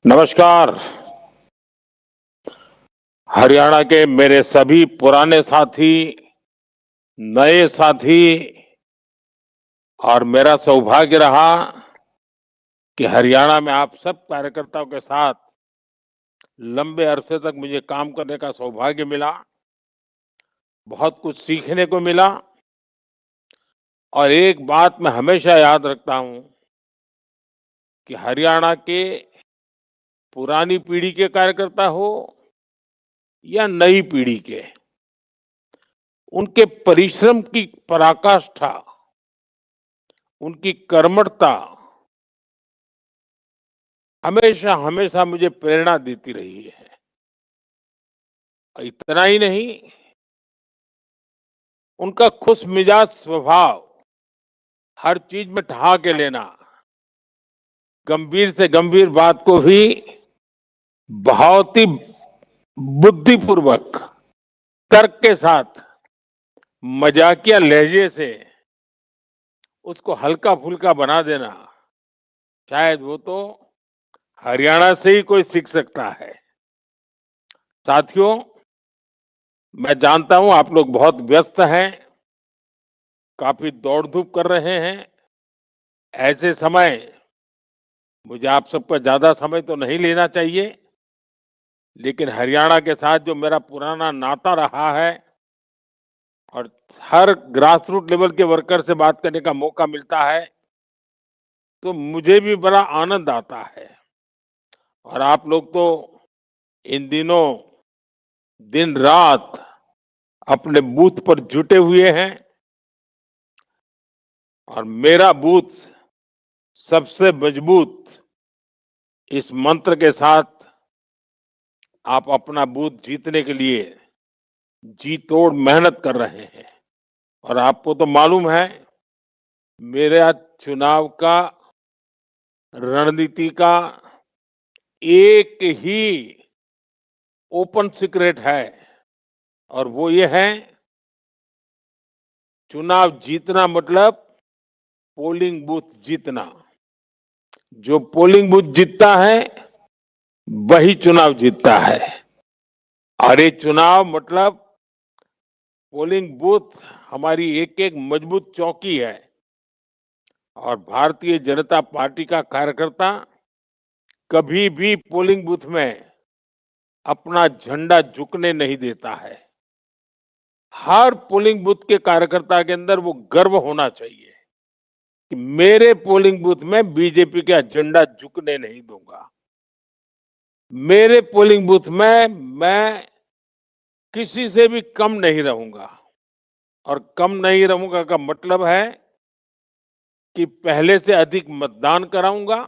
नमस्कार। हरियाणा के मेरे सभी पुराने साथी, नए साथी और मेरा सौभाग्य रहा कि हरियाणा में आप सब कार्यकर्ताओं के साथ लंबे अरसे तक मुझे काम करने का सौभाग्य मिला। बहुत कुछ सीखने को मिला और एक बात मैं हमेशा याद रखता हूं कि हरियाणा के पुरानी पीढ़ी के कार्यकर्ता हो या नई पीढ़ी के, उनके परिश्रम की पराकाष्ठा, उनकी कर्मठता हमेशा हमेशा मुझे प्रेरणा देती रही है। इतना ही नहीं, उनका खुश मिजाज स्वभाव, हर चीज में ठहाके लेना, गंभीर से गंभीर बात को भी बहुत ही बुद्धिपूर्वक, तर्क के साथ, मजाकिया लहजे से उसको हल्का फुल्का बना देना, शायद वो तो हरियाणा से ही कोई सीख सकता है। साथियों, मैं जानता हूं आप लोग बहुत व्यस्त हैं, काफी दौड़ धूप कर रहे हैं। ऐसे समय मुझे आप सबका ज्यादा समय तो नहीं लेना चाहिए, लेकिन हरियाणा के साथ जो मेरा पुराना नाता रहा है और हर ग्रास रूट लेवल के वर्कर से बात करने का मौका मिलता है, तो मुझे भी बड़ा आनंद आता है। और आप लोग तो इन दिनों दिन रात अपने बूथ पर जुटे हुए हैं और मेरा बूथ सबसे मजबूत, इस मंत्र के साथ आप अपना बूथ जीतने के लिए जी तोड़ मेहनत कर रहे हैं। और आपको तो मालूम है, मेरा चुनाव का रणनीति का एक ही ओपन सीक्रेट है और वो ये है, चुनाव जीतना मतलब पोलिंग बूथ जीतना। जो पोलिंग बूथ जीतता है वही चुनाव जीतता है। और ये चुनाव मतलब पोलिंग बूथ हमारी एक एक मजबूत चौकी है और भारतीय जनता पार्टी का कार्यकर्ता कभी भी पोलिंग बूथ में अपना झंडा झुकने नहीं देता है। हर पोलिंग बूथ के कार्यकर्ता के अंदर वो गर्व होना चाहिए कि मेरे पोलिंग बूथ में बीजेपी का झंडा झुकने नहीं दूंगा। मेरे पोलिंग बूथ में मैं किसी से भी कम नहीं रहूंगा। और कम नहीं रहूंगा का मतलब है कि पहले से अधिक मतदान कराऊंगा,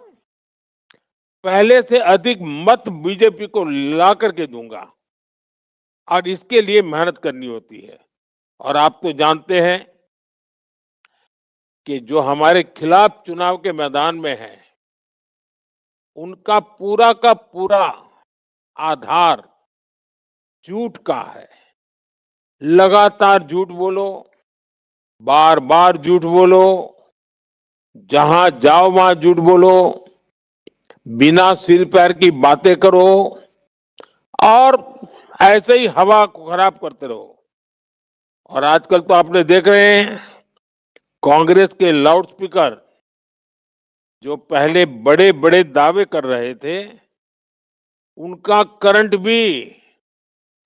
पहले से अधिक मत बीजेपी को ला करके दूंगा और इसके लिए मेहनत करनी होती है। और आप तो जानते हैं कि जो हमारे खिलाफ चुनाव के मैदान में है, उनका पूरा का पूरा आधार झूठ का है। लगातार झूठ बोलो, बार बार झूठ बोलो, जहां जाओ वहां झूठ बोलो, बिना सिर पैर की बातें करो और ऐसे ही हवा को खराब करते रहो। और आजकल तो आपने देख रहे हैं, कांग्रेस के लाउड स्पीकर जो पहले बड़े बड़े दावे कर रहे थे, उनका करंट भी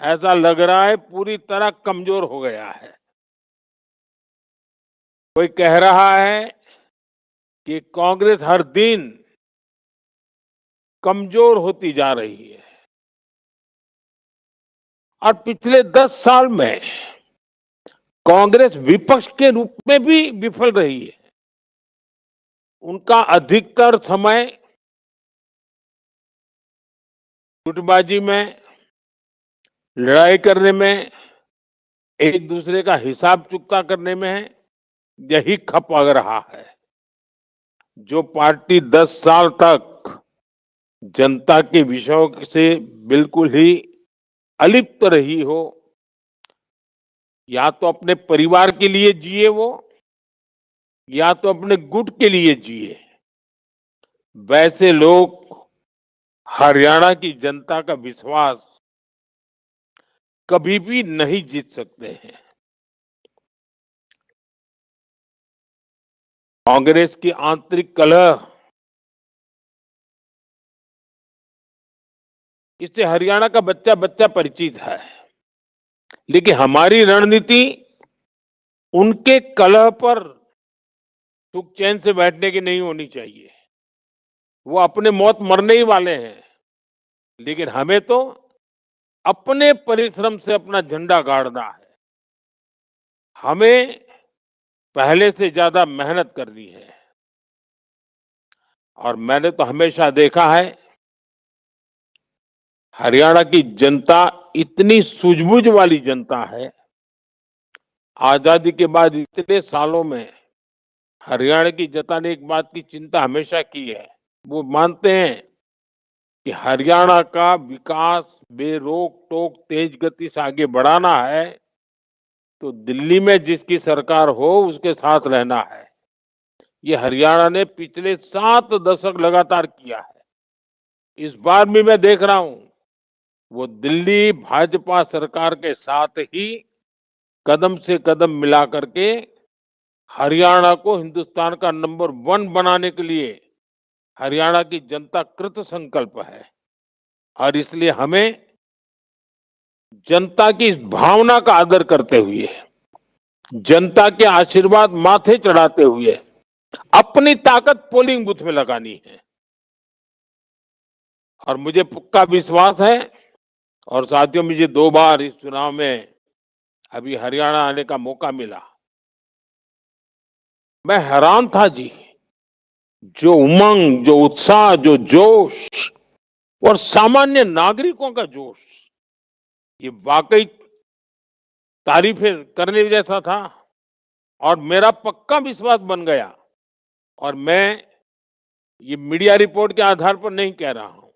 ऐसा लग रहा है पूरी तरह कमजोर हो गया है। कोई कह रहा है कि कांग्रेस हर दिन कमजोर होती जा रही है और पिछले 10 साल में कांग्रेस विपक्ष के रूप में भी विफल रही है। उनका अधिकतर समय गुटबाजी में, लड़ाई करने में, एक दूसरे का हिसाब चुकता करने में यही खप लग रहा है। जो पार्टी 10 साल तक जनता के विषयों से बिल्कुल ही अलिप्त रही हो, या तो अपने परिवार के लिए जिए वो, या तो अपने गुट के लिए जिए, वैसे लोग हरियाणा की जनता का विश्वास कभी भी नहीं जीत सकते हैं। कांग्रेस की आंतरिक कलह इससे हरियाणा का बच्चा बच्चा परिचित है, लेकिन हमारी रणनीति उनके कलह पर सुख चैन से बैठने की नहीं होनी चाहिए। वो अपने मौत मरने ही वाले हैं, लेकिन हमें तो अपने परिश्रम से अपना झंडा गाड़ना है। हमें पहले से ज्यादा मेहनत करनी है। और मैंने तो हमेशा देखा है, हरियाणा की जनता इतनी सूझबूझ वाली जनता है। आजादी के बाद इतने सालों में हरियाणा की जनता ने एक बात की चिंता हमेशा की है। वो मानते हैं कि हरियाणा का विकास बेरोक टोक तेज गति से आगे बढ़ाना है तो दिल्ली में जिसकी सरकार हो उसके साथ रहना है। ये हरियाणा ने पिछले 7 दशक लगातार किया है। इस बार भी मैं देख रहा हूं, वो दिल्ली भाजपा सरकार के साथ ही कदम से कदम मिला करके हरियाणा को हिंदुस्तान का नंबर 1 बनाने के लिए हरियाणा की जनता कृत संकल्प है। और इसलिए हमें जनता की इस भावना का आदर करते हुए, जनता के आशीर्वाद माथे चढ़ाते हुए अपनी ताकत पोलिंग बूथ में लगानी है। और मुझे पक्का विश्वास है, और साथियों मुझे 2 बार इस चुनाव में अभी हरियाणा आने का मौका मिला। मैं हैरान था जी, जो उमंग, जो उत्साह, जो जोश और सामान्य नागरिकों का जोश, ये वाकई तारीफें करने जैसा था। और मेरा पक्का विश्वास बन गया। और मैं ये मीडिया रिपोर्ट के आधार पर नहीं कह रहा हूं,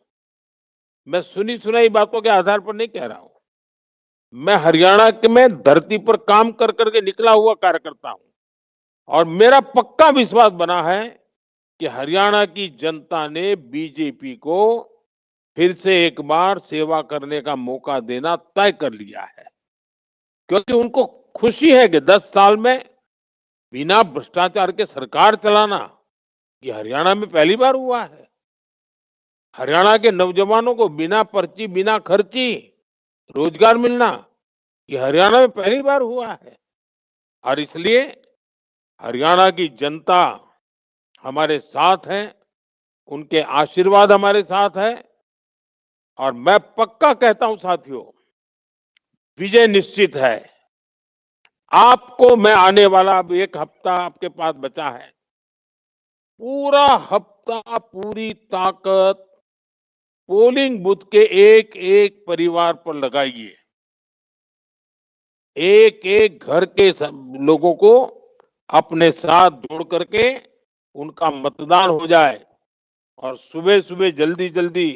मैं सुनी सुनाई बातों के आधार पर नहीं कह रहा हूं। मैं हरियाणा के में धरती पर काम कर करके निकला हुआ कार्यकर्ता हूं। और मेरा पक्का विश्वास बना है कि हरियाणा की जनता ने बीजेपी को फिर से एक बार सेवा करने का मौका देना तय कर लिया है। क्योंकि उनको खुशी है कि 10 साल में बिना भ्रष्टाचार के सरकार चलाना ये हरियाणा में पहली बार हुआ है। हरियाणा के नौजवानों को बिना पर्ची, बिना खर्ची रोजगार मिलना ये हरियाणा में पहली बार हुआ है। और इसलिए हरियाणा की जनता हमारे साथ है, उनके आशीर्वाद हमारे साथ है। और मैं पक्का कहता हूं साथियों, विजय निश्चित है। आपको मैं आने वाला अब 1 हफ्ता आपके पास बचा है, पूरा हफ्ता पूरी ताकत पोलिंग बूथ के एक एक परिवार पर लगाइए। एक एक घर के लोगों को अपने साथ जोड़ करके उनका मतदान हो जाए और सुबह सुबह जल्दी जल्दी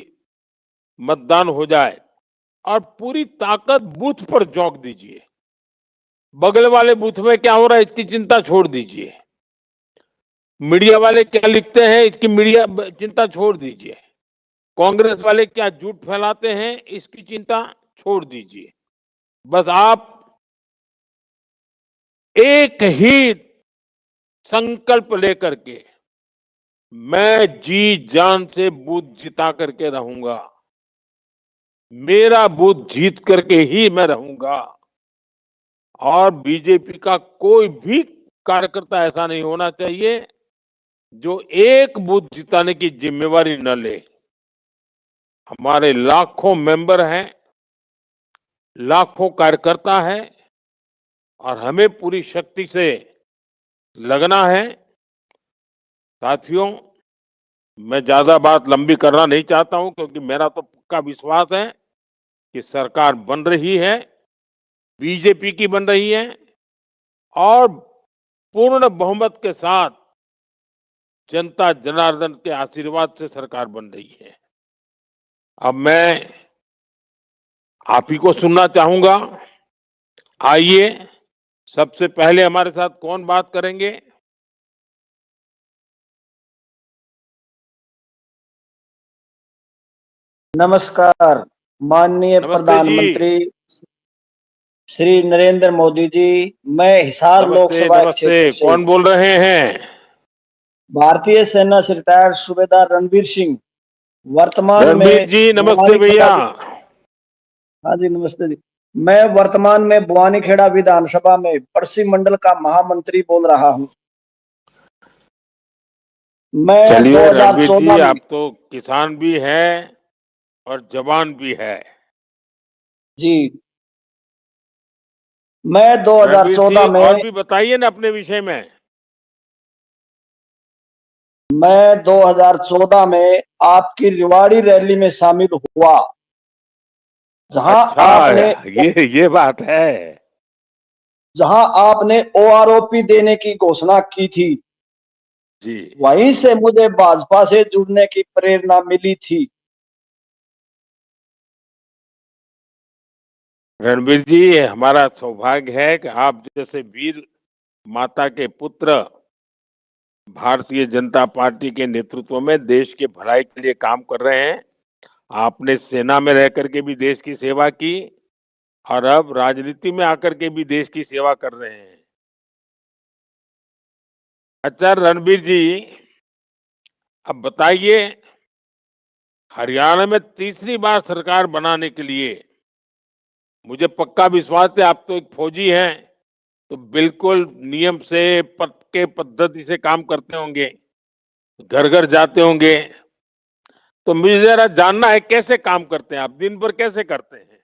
मतदान हो जाए। और पूरी ताकत बूथ पर झोंक दीजिए। बगल वाले बूथ में क्या हो रहा है इसकी चिंता छोड़ दीजिए। मीडिया वाले क्या लिखते हैं इसकी मीडिया चिंता छोड़ दीजिए। कांग्रेस वाले क्या झूठ फैलाते हैं इसकी चिंता छोड़ दीजिए। बस आप एक ही संकल्प लेकर के, मैं जी जान से बूथ जिता करके रहूंगा, मेरा बूथ जीत करके ही मैं रहूंगा। और बीजेपी का कोई भी कार्यकर्ता ऐसा नहीं होना चाहिए जो एक बूथ जिताने की जिम्मेवारी न ले। हमारे लाखों मेंबर हैं, लाखों कार्यकर्ता हैं, और हमें पूरी शक्ति से लगना है। साथियों, मैं ज्यादा बात लंबी करना नहीं चाहता हूं, क्योंकि मेरा तो पक्का विश्वास है कि सरकार बन रही है, बीजेपी की बन रही है, और पूर्ण बहुमत के साथ जनता जनार्दन के आशीर्वाद से सरकार बन रही है। अब मैं आप ही को सुनना चाहूंगा। आइए, सबसे पहले हमारे साथ कौन बात करेंगे? नमस्कार, माननीय नमस्ते जी। प्रधानमंत्री श्री नरेंद्र मोदी जी। मैं हिसार नमस्ते लोकसभा नमस्ते। क्षेत्र से कौन बोल रहे हैं? भारतीय सेना से रिटायर्ड सूबेदार रणबीर सिंह वर्तमान रणबीर में जी नमस्ते बुआनीखेड़ा। भैया। हाँ जी, नमस्ते जी। मैं वर्तमान में बुआनीखेड़ा विधानसभा में पड़सी मंडल का महामंत्री बोल रहा हूँ। मैं चलिए रणबीर जी, 2014 में आप तो किसान भी हैं और जवान भी है। जी, मैं रणबीर जी 2014 और में भी बताइए ना अपने विषय में। मैं 2014 में आपकी रिवाड़ी रैली में शामिल हुआ, जहां अच्छा, आपने ये बात है। जहां आपने ओआरओपी देने की घोषणा की थी। जी। वहीं से मुझे भाजपा से जुड़ने की प्रेरणा मिली थी। रणबीर जी, ये हमारा सौभाग्य है कि आप जैसे वीर माता के पुत्र भारतीय जनता पार्टी के नेतृत्व में देश के भलाई के लिए काम कर रहे हैं। आपने सेना में रह करके भी देश की सेवा की और अब राजनीति में आकर के भी देश की सेवा कर रहे हैं। अच्छा रणबीर जी, अब बताइए, हरियाणा में तीसरी बार सरकार बनाने के लिए मुझे पक्का विश्वास है, आप तो एक फौजी हैं, तो बिल्कुल नियम से पक्के पद्धति से काम करते होंगे, घर घर जाते होंगे। तो मुझे जरा जानना है कैसे काम करते हैं आप, दिन भर कैसे करते हैं?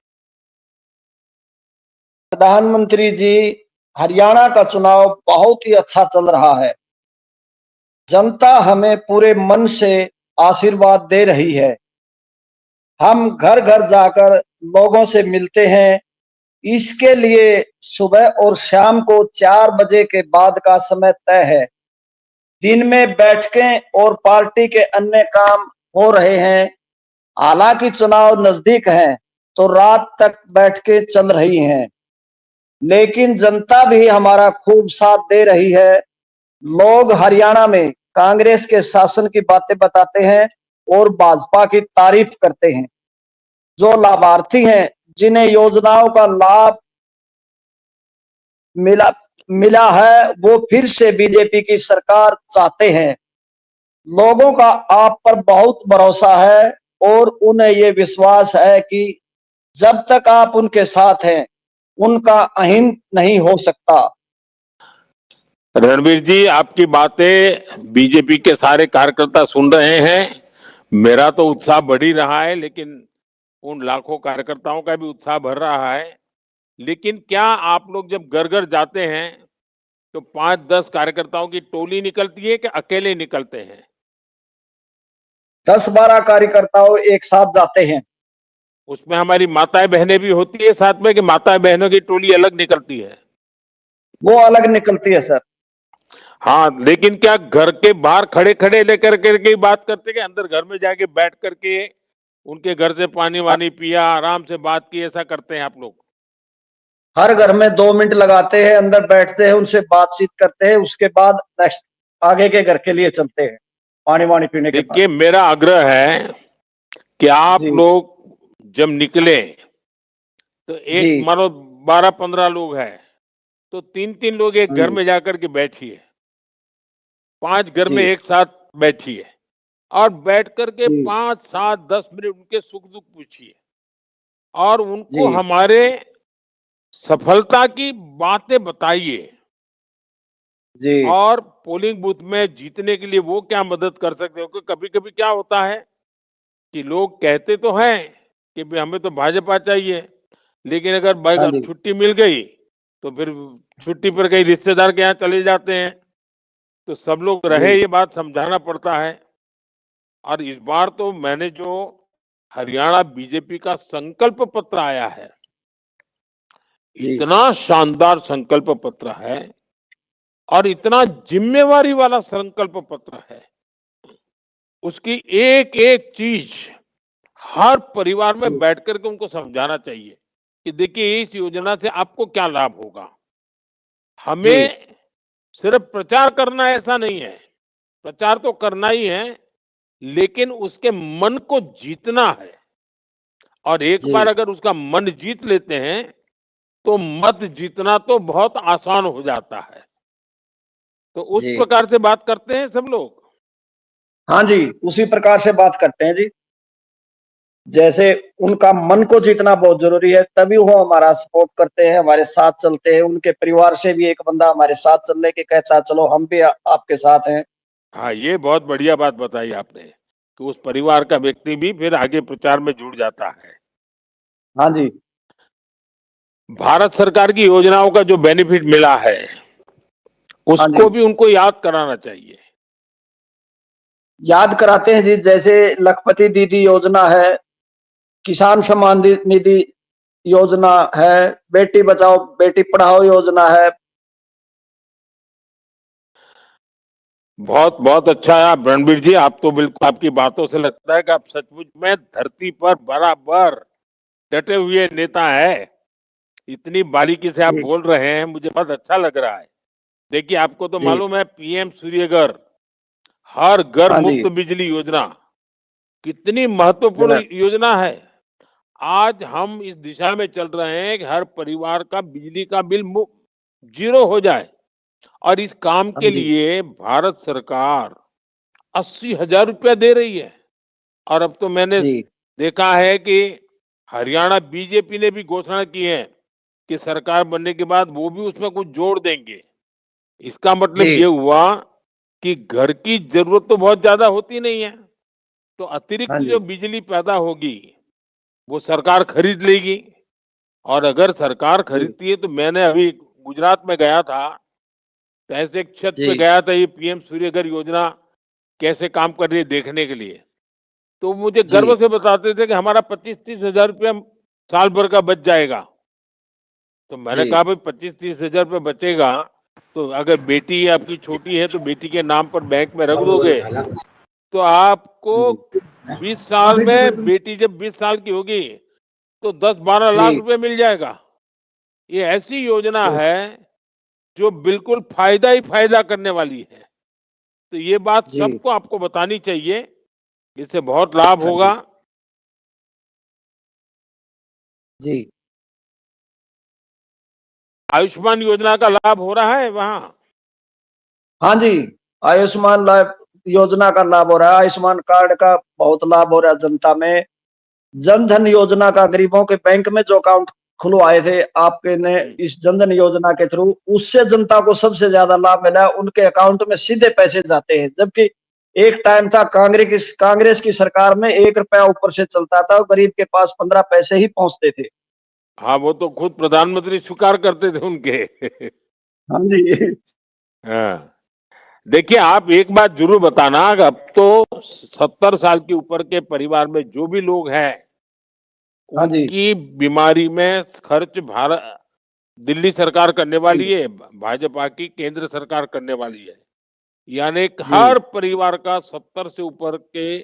प्रधानमंत्री जी, हरियाणा का चुनाव बहुत ही अच्छा चल रहा है। जनता हमें पूरे मन से आशीर्वाद दे रही है। हम घर घर जाकर लोगों से मिलते हैं। इसके लिए सुबह और शाम को 4 बजे के बाद का समय तय है। दिन में बैठकें और पार्टी के अन्य काम हो रहे हैं। हालांकि चुनाव नजदीक है, तो रात तक बैठकें चल रही हैं, लेकिन जनता भी हमारा खूब साथ दे रही है। लोग हरियाणा में कांग्रेस के शासन की बातें बताते हैं और भाजपा की तारीफ करते हैं। जो लाभार्थी हैं, जिन्हें योजनाओं का लाभ मिला मिला है, वो फिर से बीजेपी की सरकार चाहते हैं। लोगों का आप पर बहुत भरोसा है और उन्हें ये विश्वास है कि जब तक आप उनके साथ हैं, उनका अहिंद नहीं हो सकता। रणबीर जी, आपकी बातें बीजेपी के सारे कार्यकर्ता सुन रहे हैं। मेरा तो उत्साह बढ़ ही रहा है, लेकिन उन लाखों कार्यकर्ताओं का भी उत्साह बढ़ रहा है। लेकिन क्या आप लोग जब घर घर जाते हैं तो 5-10 कार्यकर्ताओं की टोली निकलती है कि अकेले निकलते हैं? 10-12 कार्यकर्ताओं एक साथ जाते हैं। उसमें हमारी माताएं बहनें भी होती है साथ में, कि माताएं बहनों की टोली अलग निकलती है? वो अलग निकलती है सर। हाँ, लेकिन क्या घर के बाहर खड़े खड़े लेकर करके ही बात करते, कि अंदर घर में जाके बैठ करके उनके घर से पानी वानी पिया, आराम से बात की, ऐसा करते हैं आप लोग? हर घर में 2 मिनट लगाते हैं, अंदर बैठते हैं, उनसे बातचीत करते हैं, उसके बाद नेक्स्ट आगे के घर के लिए चलते हैं, पानी वानी पीने के बाद। देखिए, मेरा आग्रह है कि आप जी लोग जब निकले तो जी एक मानो 12-15 लोग हैं, तो 3-3 लोग एक हाँ घर जी में जाकर के बैठिए, 5 घर में जी एक साथ बैठिए और बैठ करके जी 5-7-10 मिनट उनके सुख दुख पूछिए और उनको जी हमारे सफलता की बातें बताइए। जी और पोलिंग बूथ में जीतने के लिए वो क्या मदद कर सकते हो, क्योंकि कभी कभी क्या होता है कि लोग कहते तो हैं कि भाई हमें तो भाजपा चाहिए, लेकिन अगर हाँ जी छुट्टी मिल गई तो फिर छुट्टी पर कहीं रिश्तेदार के यहाँ चले जाते हैं। तो सब लोग रहे, जी ये बात समझाना पड़ता है। और इस बार तो मैंने जो हरियाणा बीजेपी का संकल्प पत्र आया है, जी इतना शानदार संकल्प पत्र है और इतना जिम्मेवारी वाला संकल्प पत्र है। उसकी एक एक चीज हर परिवार में जी बैठ करके उनको समझाना चाहिए कि देखिए इस योजना से आपको क्या लाभ होगा। जी हमें सिर्फ प्रचार करना है ऐसा नहीं है, प्रचार तो करना ही है, लेकिन उसके मन को जीतना है। और एक जी बार अगर उसका मन जीत लेते हैं तो मत जीतना तो बहुत आसान हो जाता है। तो उस जी। प्रकार से बात करते हैं सब लोग। हाँ जी, उसी प्रकार से बात करते हैं जी। जैसे उनका मन को जीतना बहुत ज़रूरी है, तभी वो हमारा सपोर्ट करते हैं, हमारे साथ चलते हैं। उनके परिवार से भी एक बंदा हमारे साथ चलने के कहता है, चलो हम भी आपके साथ हैं। हाँ, ये बहुत बढ़िया बात बताई आपने कि उस परिवार का व्यक्ति भी फिर आगे प्रचार में जुड़ जाता है। हाँ जी, भारत सरकार की योजनाओं का जो बेनिफिट मिला है, हाँ जी। उसको भी उनको याद कराना चाहिए। याद कराते हैं जी, जैसे लखपति दीदी योजना है, किसान सम्मान निधि योजना है, बेटी बचाओ बेटी पढ़ाओ योजना है। बहुत बहुत अच्छा है आप रणबीर जी, आप तो बिल्कुल, आपकी बातों से लगता है कि आप सचमुच में धरती पर बराबर डटे हुए नेता है। इतनी बारीकी से आप जी। बोल रहे हैं, मुझे बहुत अच्छा लग रहा है। देखिए, आपको तो जी, मालूम है पीएम सूर्यघर, हर घर हाँ जी। मुफ्त बिजली योजना कितनी महत्वपूर्ण ज योजना है। आज हम इस दिशा में चल रहे हैं कि हर परिवार का बिजली का बिल जीरो हो जाए, और इस काम हाँ के जी। लिए भारत सरकार 80,000 रुपया दे रही है। और अब तो मैंने जी। देखा है कि हरियाणा बीजेपी ने भी घोषणा की है कि सरकार बनने के बाद वो भी उसमें कुछ जोड़ देंगे। इसका जी। मतलब ये हुआ कि घर की जरूरत तो बहुत ज्यादा होती नहीं है, तो हाँ अतिरिक्त जो जी। बिजली पैदा होगी वो सरकार खरीद लेगी। और अगर सरकार जी। खरीदती है तो मैंने अभी गुजरात में गया था, तो ऐसे एक छत पे जी। गया था ये पीएम सूर्यघर योजना कैसे काम कर रही है देखने के लिए। तो मुझे जी। गर्व से बताते थे कि हमारा 25-30 हजार रुपया साल भर का बच जाएगा। तो मैंने जी। कहा भाई 25-30 हजार रुपये बचेगा, तो अगर बेटी आपकी छोटी है तो बेटी के नाम पर बैंक में रख दोगे, तो आपको हाँ जी। 20 साल में बेटी जब 20 साल की होगी तो 10-12 लाख जी। रुपए मिल जाएगा। ये ऐसी योजना तो है जो बिल्कुल फायदा ही फायदा करने वाली है। तो ये बात जी। सबको आपको बतानी चाहिए, इससे बहुत लाभ हाँ होगा। जी। जी। आयुष्मान योजना का लाभ हो रहा है वहाँ। हाँ जी, आयुष्मान लाभ योजना का लाभ हो रहा है, आयुष्मान कार्ड का बहुत लाभ हो रहा है जनता में। जन धन योजना का गरीबों के बैंक में जो अकाउंट खुलवाए थे आपके ने हम्म। इस जन धन योजना के थ्रू, उससे जनता को सबसे ज्यादा लाभ मिला है। उनके अकाउंट में सीधे पैसे जाते हैं, जबकि एक टाइम था कांग्रेस की सरकार में 1 रुपया ऊपर से चलता था और गरीब के पास 15 पैसे ही पहुंचते थे। हाँ, वो तो खुद प्रधानमंत्री स्वीकार करते थे उनके। हाँ जी। हाँ। देखिए, आप एक बात जरूर बताना कि अब तो 70 साल के ऊपर के परिवार में जो भी लोग हैं, हाँ जी। उनकी बीमारी में खर्च भारत दिल्ली सरकार करने जी। वाली है, भाजपा की केंद्र सरकार करने वाली है। यानी कि जी। हर परिवार का 70 से ऊपर के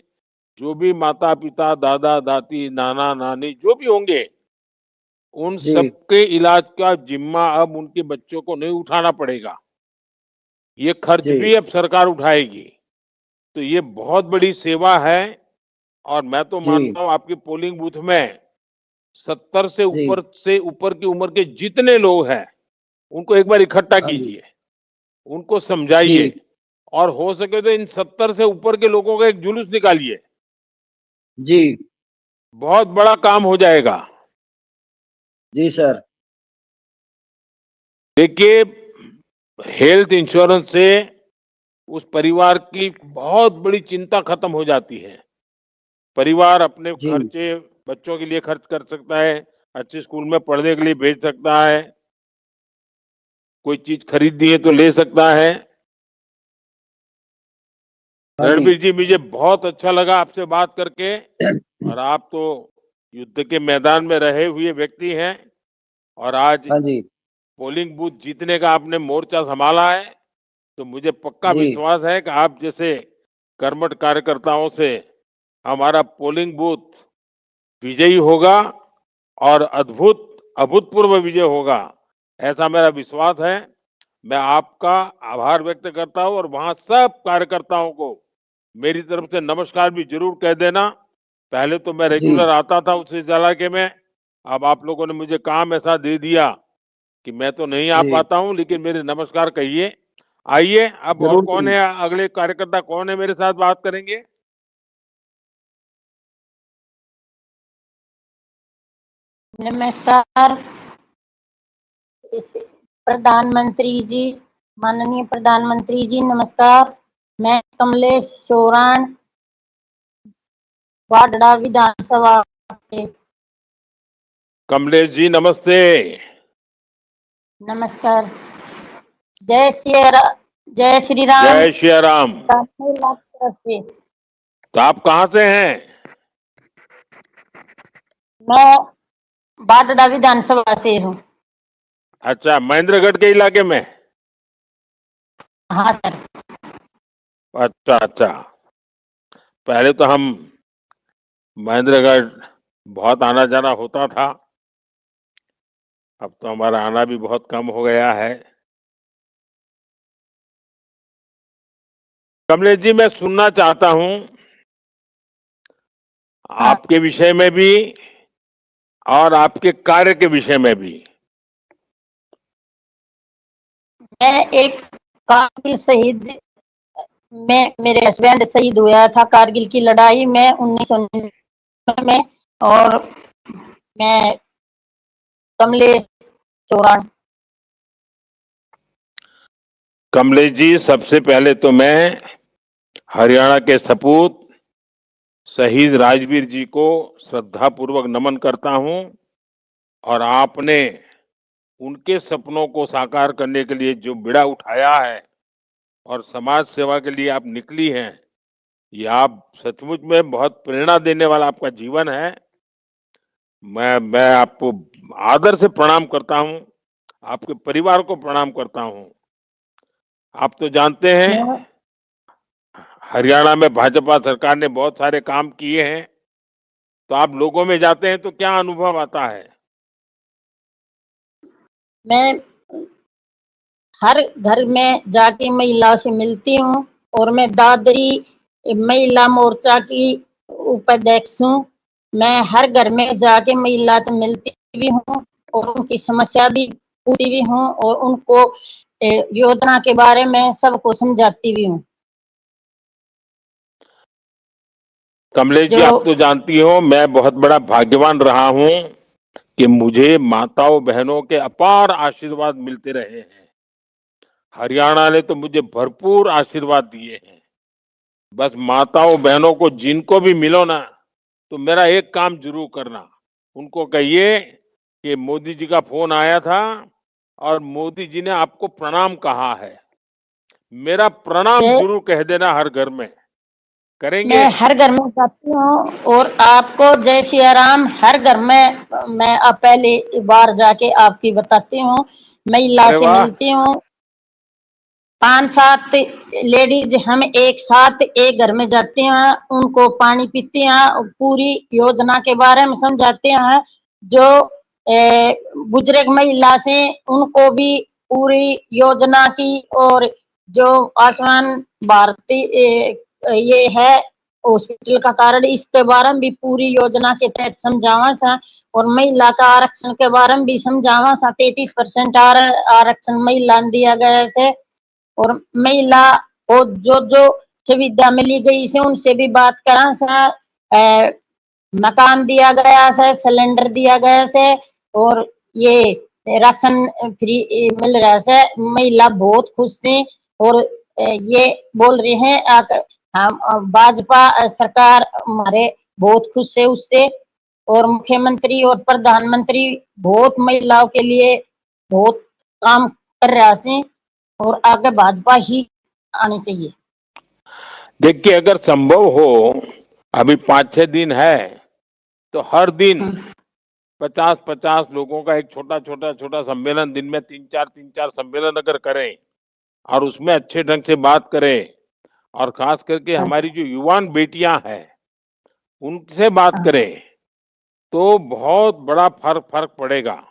जो भी माता पिता, दादा दादी, नाना नानी जो भी होंगे, उन जी। सबके इलाज का जिम्मा अब उनके बच्चों को नहीं उठाना पड़ेगा। ये खर्च जी। भी अब सरकार उठाएगी। तो ये बहुत बड़ी सेवा है। और मैं तो जी। मानता हूँ आपके पोलिंग बूथ में 70 जी। से ऊपर की उम्र के जितने लोग हैं, उनको एक बार इकट्ठा हाँ जी। कीजिए, उनको समझाइए, जी। और हो सके तो इन 70 से ऊपर के लोगों का एक जुलूस निकालिए। जी। बहुत बड़ा काम हो जाएगा। जी सर। देखिए, हेल्थ इंश्योरेंस से उस परिवार की बहुत बड़ी चिंता खत्म हो जाती है। परिवार अपने जी। खर्चे बच्चों के लिए खर्च कर सकता है, अच्छे स्कूल में पढ़ने के लिए भेज सकता है, कोई चीज खरीदनी है तो ले सकता है। हाँ जी। रणबीर जी, मुझे बहुत अच्छा लगा आपसे बात करके। और आप तो युद्ध के मैदान में रहे हुए व्यक्ति हैं, और आज हाँ जी। पोलिंग बूथ जीतने का आपने मोर्चा संभाला है। तो मुझे पक्का जी। विश्वास है कि आप जैसे कर्मठ कार्यकर्ताओं से हमारा पोलिंग बूथ विजयी होगा, और अभूतपूर्व विजय होगा, ऐसा मेरा विश्वास है। मैं आपका आभार व्यक्त करता हूं, और वहां सब कार्यकर्ताओं को मेरी तरफ से नमस्कार भी जरूर कह देना। पहले तो मैं जी रेगुलर आता था उस इलाके में, अब आप लोगों ने मुझे काम ऐसा दे दिया कि मैं तो नहीं आ जी पाता हूँ, लेकिन मेरे नमस्कार कहिए। आइए, अब और जरूर कौन जी। है, अगले कार्यकर्ता कौन है मेरे साथ बात करेंगे? नमस्कार प्रधानमंत्री जी, माननीय प्रधानमंत्री जी नमस्कार। मैं कमलेश चौरान, वाडा विधानसभा से। कमलेश जी नमस्ते। नमस्कार। जय जय श्री राम। जय श्री राम। महिला की तरफ से तो आप कहाँ से हैं? मैं वाडा विधानसभा से हूँ। अच्छा, महेंद्रगढ़ के इलाके में? हाँ सर। अच्छा अच्छा। पहले तो हम महेंद्रगढ़ बहुत आना जाना होता था, अब तो हमारा आना भी बहुत कम हो गया है। कमलेश जी, मैं सुनना चाहता हूं हाँ, आपके विषय में भी और आपके कार्य के विषय में भी। मैं एक कारगिल शहीद में, मेरे हस्बैंड शहीद हुआ था कारगिल की लड़ाई में 1999 में। और मैं कमलेश चौरान। कमलेश जी, सबसे पहले तो मैं हरियाणा के सपूत शहीद राजवीर जी को श्रद्धापूर्वक नमन करता हूं, और आपने उनके सपनों को साकार करने के लिए जो बीड़ा उठाया है और समाज सेवा के लिए आप निकली हैं, ये आप सचमुच में बहुत प्रेरणा देने वाला आपका जीवन है। मैं आपको आदर से प्रणाम करता हूं, आपके परिवार को प्रणाम करता हूं। आप तो जानते हैं, मैं हरियाणा में भाजपा सरकार ने बहुत सारे काम किए हैं, तो आप लोगों में जाते हैं तो क्या अनुभव आता है? मैं हर घर में जाके महिलाओं से मिलती हूँ। और मैं दादरी महिला मोर्चा की उपाध्यक्ष हूँ। मैं हर घर में जाके महिला से मिलती भी हूँ और उनकी समस्या भी पूछती भी हूँ और उनको योजना के बारे में सबको समझाती भी हूँ। कमलेश जी, जो आप तो जानती हो मैं बहुत बड़ा भाग्यवान रहा हूं कि मुझे माताओं बहनों के अपार आशीर्वाद मिलते रहे हैं। हरियाणा ने तो मुझे भरपूर आशीर्वाद दिए हैं। बस माताओं बहनों को जिनको भी मिलो ना, तो मेरा एक काम जरूर करना, उनको कहिए कि मोदी जी का फोन आया था और मोदी जी ने आपको प्रणाम कहा है। मेरा प्रणाम मैं जरूर कह देना हर घर में। करेंगे? मैं हर घर में जाती हूँ और आपको जय सिया राम हर घर में मैं पहली बार जाके आपकी बताती हूँ। महिला अरे से वाह। मिलती हूँ। 5-7 लेडीज हम एक साथ एक घर में जाते हैं, उनको पानी पीते हैं, पूरी योजना के बारे में समझाते हैं। जो बुजुर्ग महिला से उनको भी पूरी योजना की और जो आयुष्मान भारत ये है हॉस्पिटल का कार्ड, इसके बारे में भी पूरी योजना के तहत समझावा सा। और महिला का आरक्षण के बारे में भी समझावा सा। 33% आरक्षण महिला ने दिया गया है। और महिला को जो जो सुविधा मिली गई से उनसे भी बात करा सा। मकान दिया गया है, सिलेंडर दिया गया है और ये राशन फ्री मिल रहा है। महिला बहुत खुश थी और ये बोल रहे हैं हम भाजपा सरकार हमारे बहुत खुश है उससे। और मुख्यमंत्री और प्रधानमंत्री बहुत महिलाओं के लिए बहुत काम कर रहा है और आगे भाजपा ही आनी चाहिए। देखिए, अगर संभव हो, अभी 5-6 दिन है, तो हर दिन 50-50 लोगों का एक छोटा छोटा छोटा सम्मेलन, दिन में 3-4 सम्मेलन अगर करें और उसमें अच्छे ढंग से बात करें, और खास करके हमारी जो युवान बेटियां हैं उनसे बात करें, तो बहुत बड़ा फर्क फर्क पड़ेगा।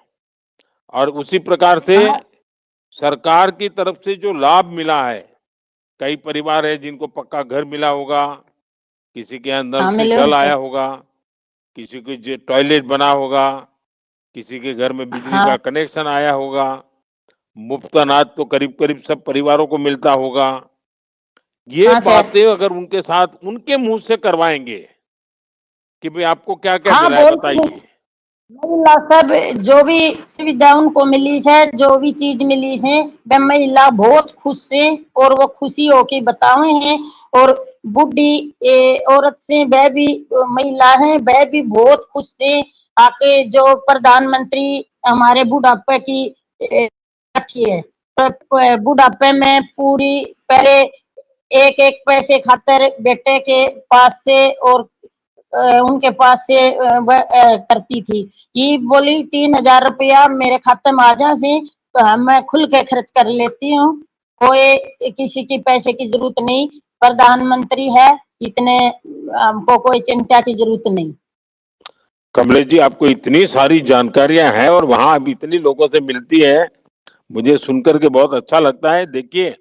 और उसी प्रकार से हाँ, सरकार की तरफ से जो लाभ मिला है, कई परिवार है जिनको पक्का घर मिला होगा, किसी के यहाँ नल हाँ से मिले जल उनको। आया होगा, किसी के जो टॉयलेट बना होगा, किसी के घर में बिजली का हाँ कनेक्शन आया होगा, मुफ्त अनाज तो करीब करीब सब परिवारों को मिलता होगा। ये हाँ सर। बातें अगर उनके साथ उनके मुंह से करवाएंगे कि भाई आपको क्या क्या हाँ मिला है बोलते हैं बताइए। महिला सब, जो भी सुविधा उनको मिली है, जो भी चीज मिली है, वे महिला बहुत खुश है और वो खुशी होके बताए हैं। और बूढ़ी औरत से वह भी महिला है, वह भी बहुत खुश है आके जो प्रधानमंत्री हमारे बुढ़ापे की रखी है। बुढ़ापे में पूरी पहले एक एक पैसे खातर बेटे के पास से और उनके पास से करती थी। ये बोली 3,000 रुपया मेरे खाते में आ जाए तो मैं खुल के खर्च कर लेती हूँ, कोई किसी की पैसे की जरूरत नहीं, प्रधानमंत्री है, इतने हमको कोई चिंता की जरूरत नहीं। कमलेश जी, आपको इतनी सारी जानकारियां हैं और वहां अब इतनी लोगों से मिलती है, मुझे सुनकर के बहुत अच्छा लगता है। देखिए,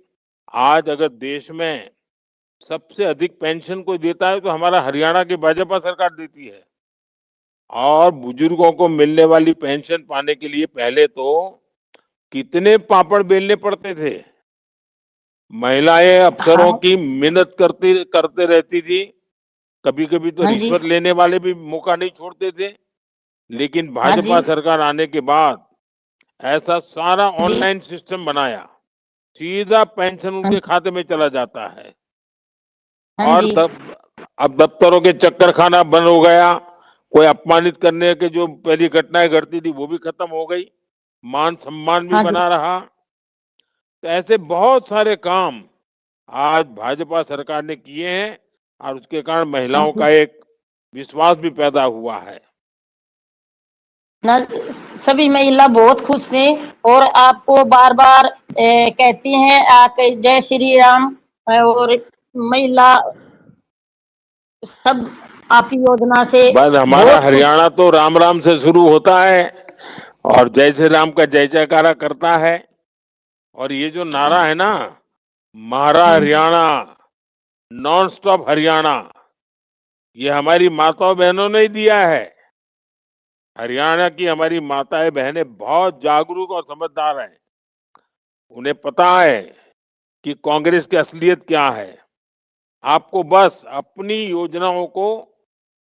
आज अगर देश में सबसे अधिक पेंशन कोई देता है तो हमारा हरियाणा की भाजपा सरकार देती है। और बुजुर्गों को मिलने वाली पेंशन पाने के लिए पहले तो कितने पापड़ बेलने पड़ते थे। महिलाएं अफसरों हाँ की मिन्नत करते करते रहती थी, कभी कभी तो हाँ जी। रिश्वत लेने वाले भी मौका नहीं छोड़ते थे। लेकिन हाँ जी। भाजपा सरकार आने के बाद ऐसा सारा जी। ऑनलाइन सिस्टम बनाया, सीधा पेंशन हाँ उनके खाते में चला जाता है। हाँ और जी। अब दफ्तरों के चक्कर खाना बंद हो गया। कोई अपमानित करने के जो पहली घटनाएं घटती थी वो भी खत्म हो गई, मान सम्मान भी हाँ जी। बना रहा। तो ऐसे बहुत सारे काम आज भाजपा सरकार ने किए हैं और उसके कारण हाँ महिलाओं जी। का एक विश्वास भी पैदा हुआ है। ना, सभी महिला बहुत खुश थे और आपको बार बार कहती हैं आके जय श्री राम। और महिला सब आपकी योजना से बस हमारा बहुत खुश। हरियाणा तो राम राम से शुरू होता है और जय श्री राम का जय जयकारा करता है। और ये जो नारा है ना, म्हारा हरियाणा, नॉन स्टॉप हरियाणा, ये हमारी माताओं बहनों ने ही दिया है। हरियाणा की हमारी माताएं बहनें बहुत जागरूक और समझदार हैं। उन्हें पता है कि कांग्रेस की असलियत क्या है। आपको बस अपनी योजनाओं को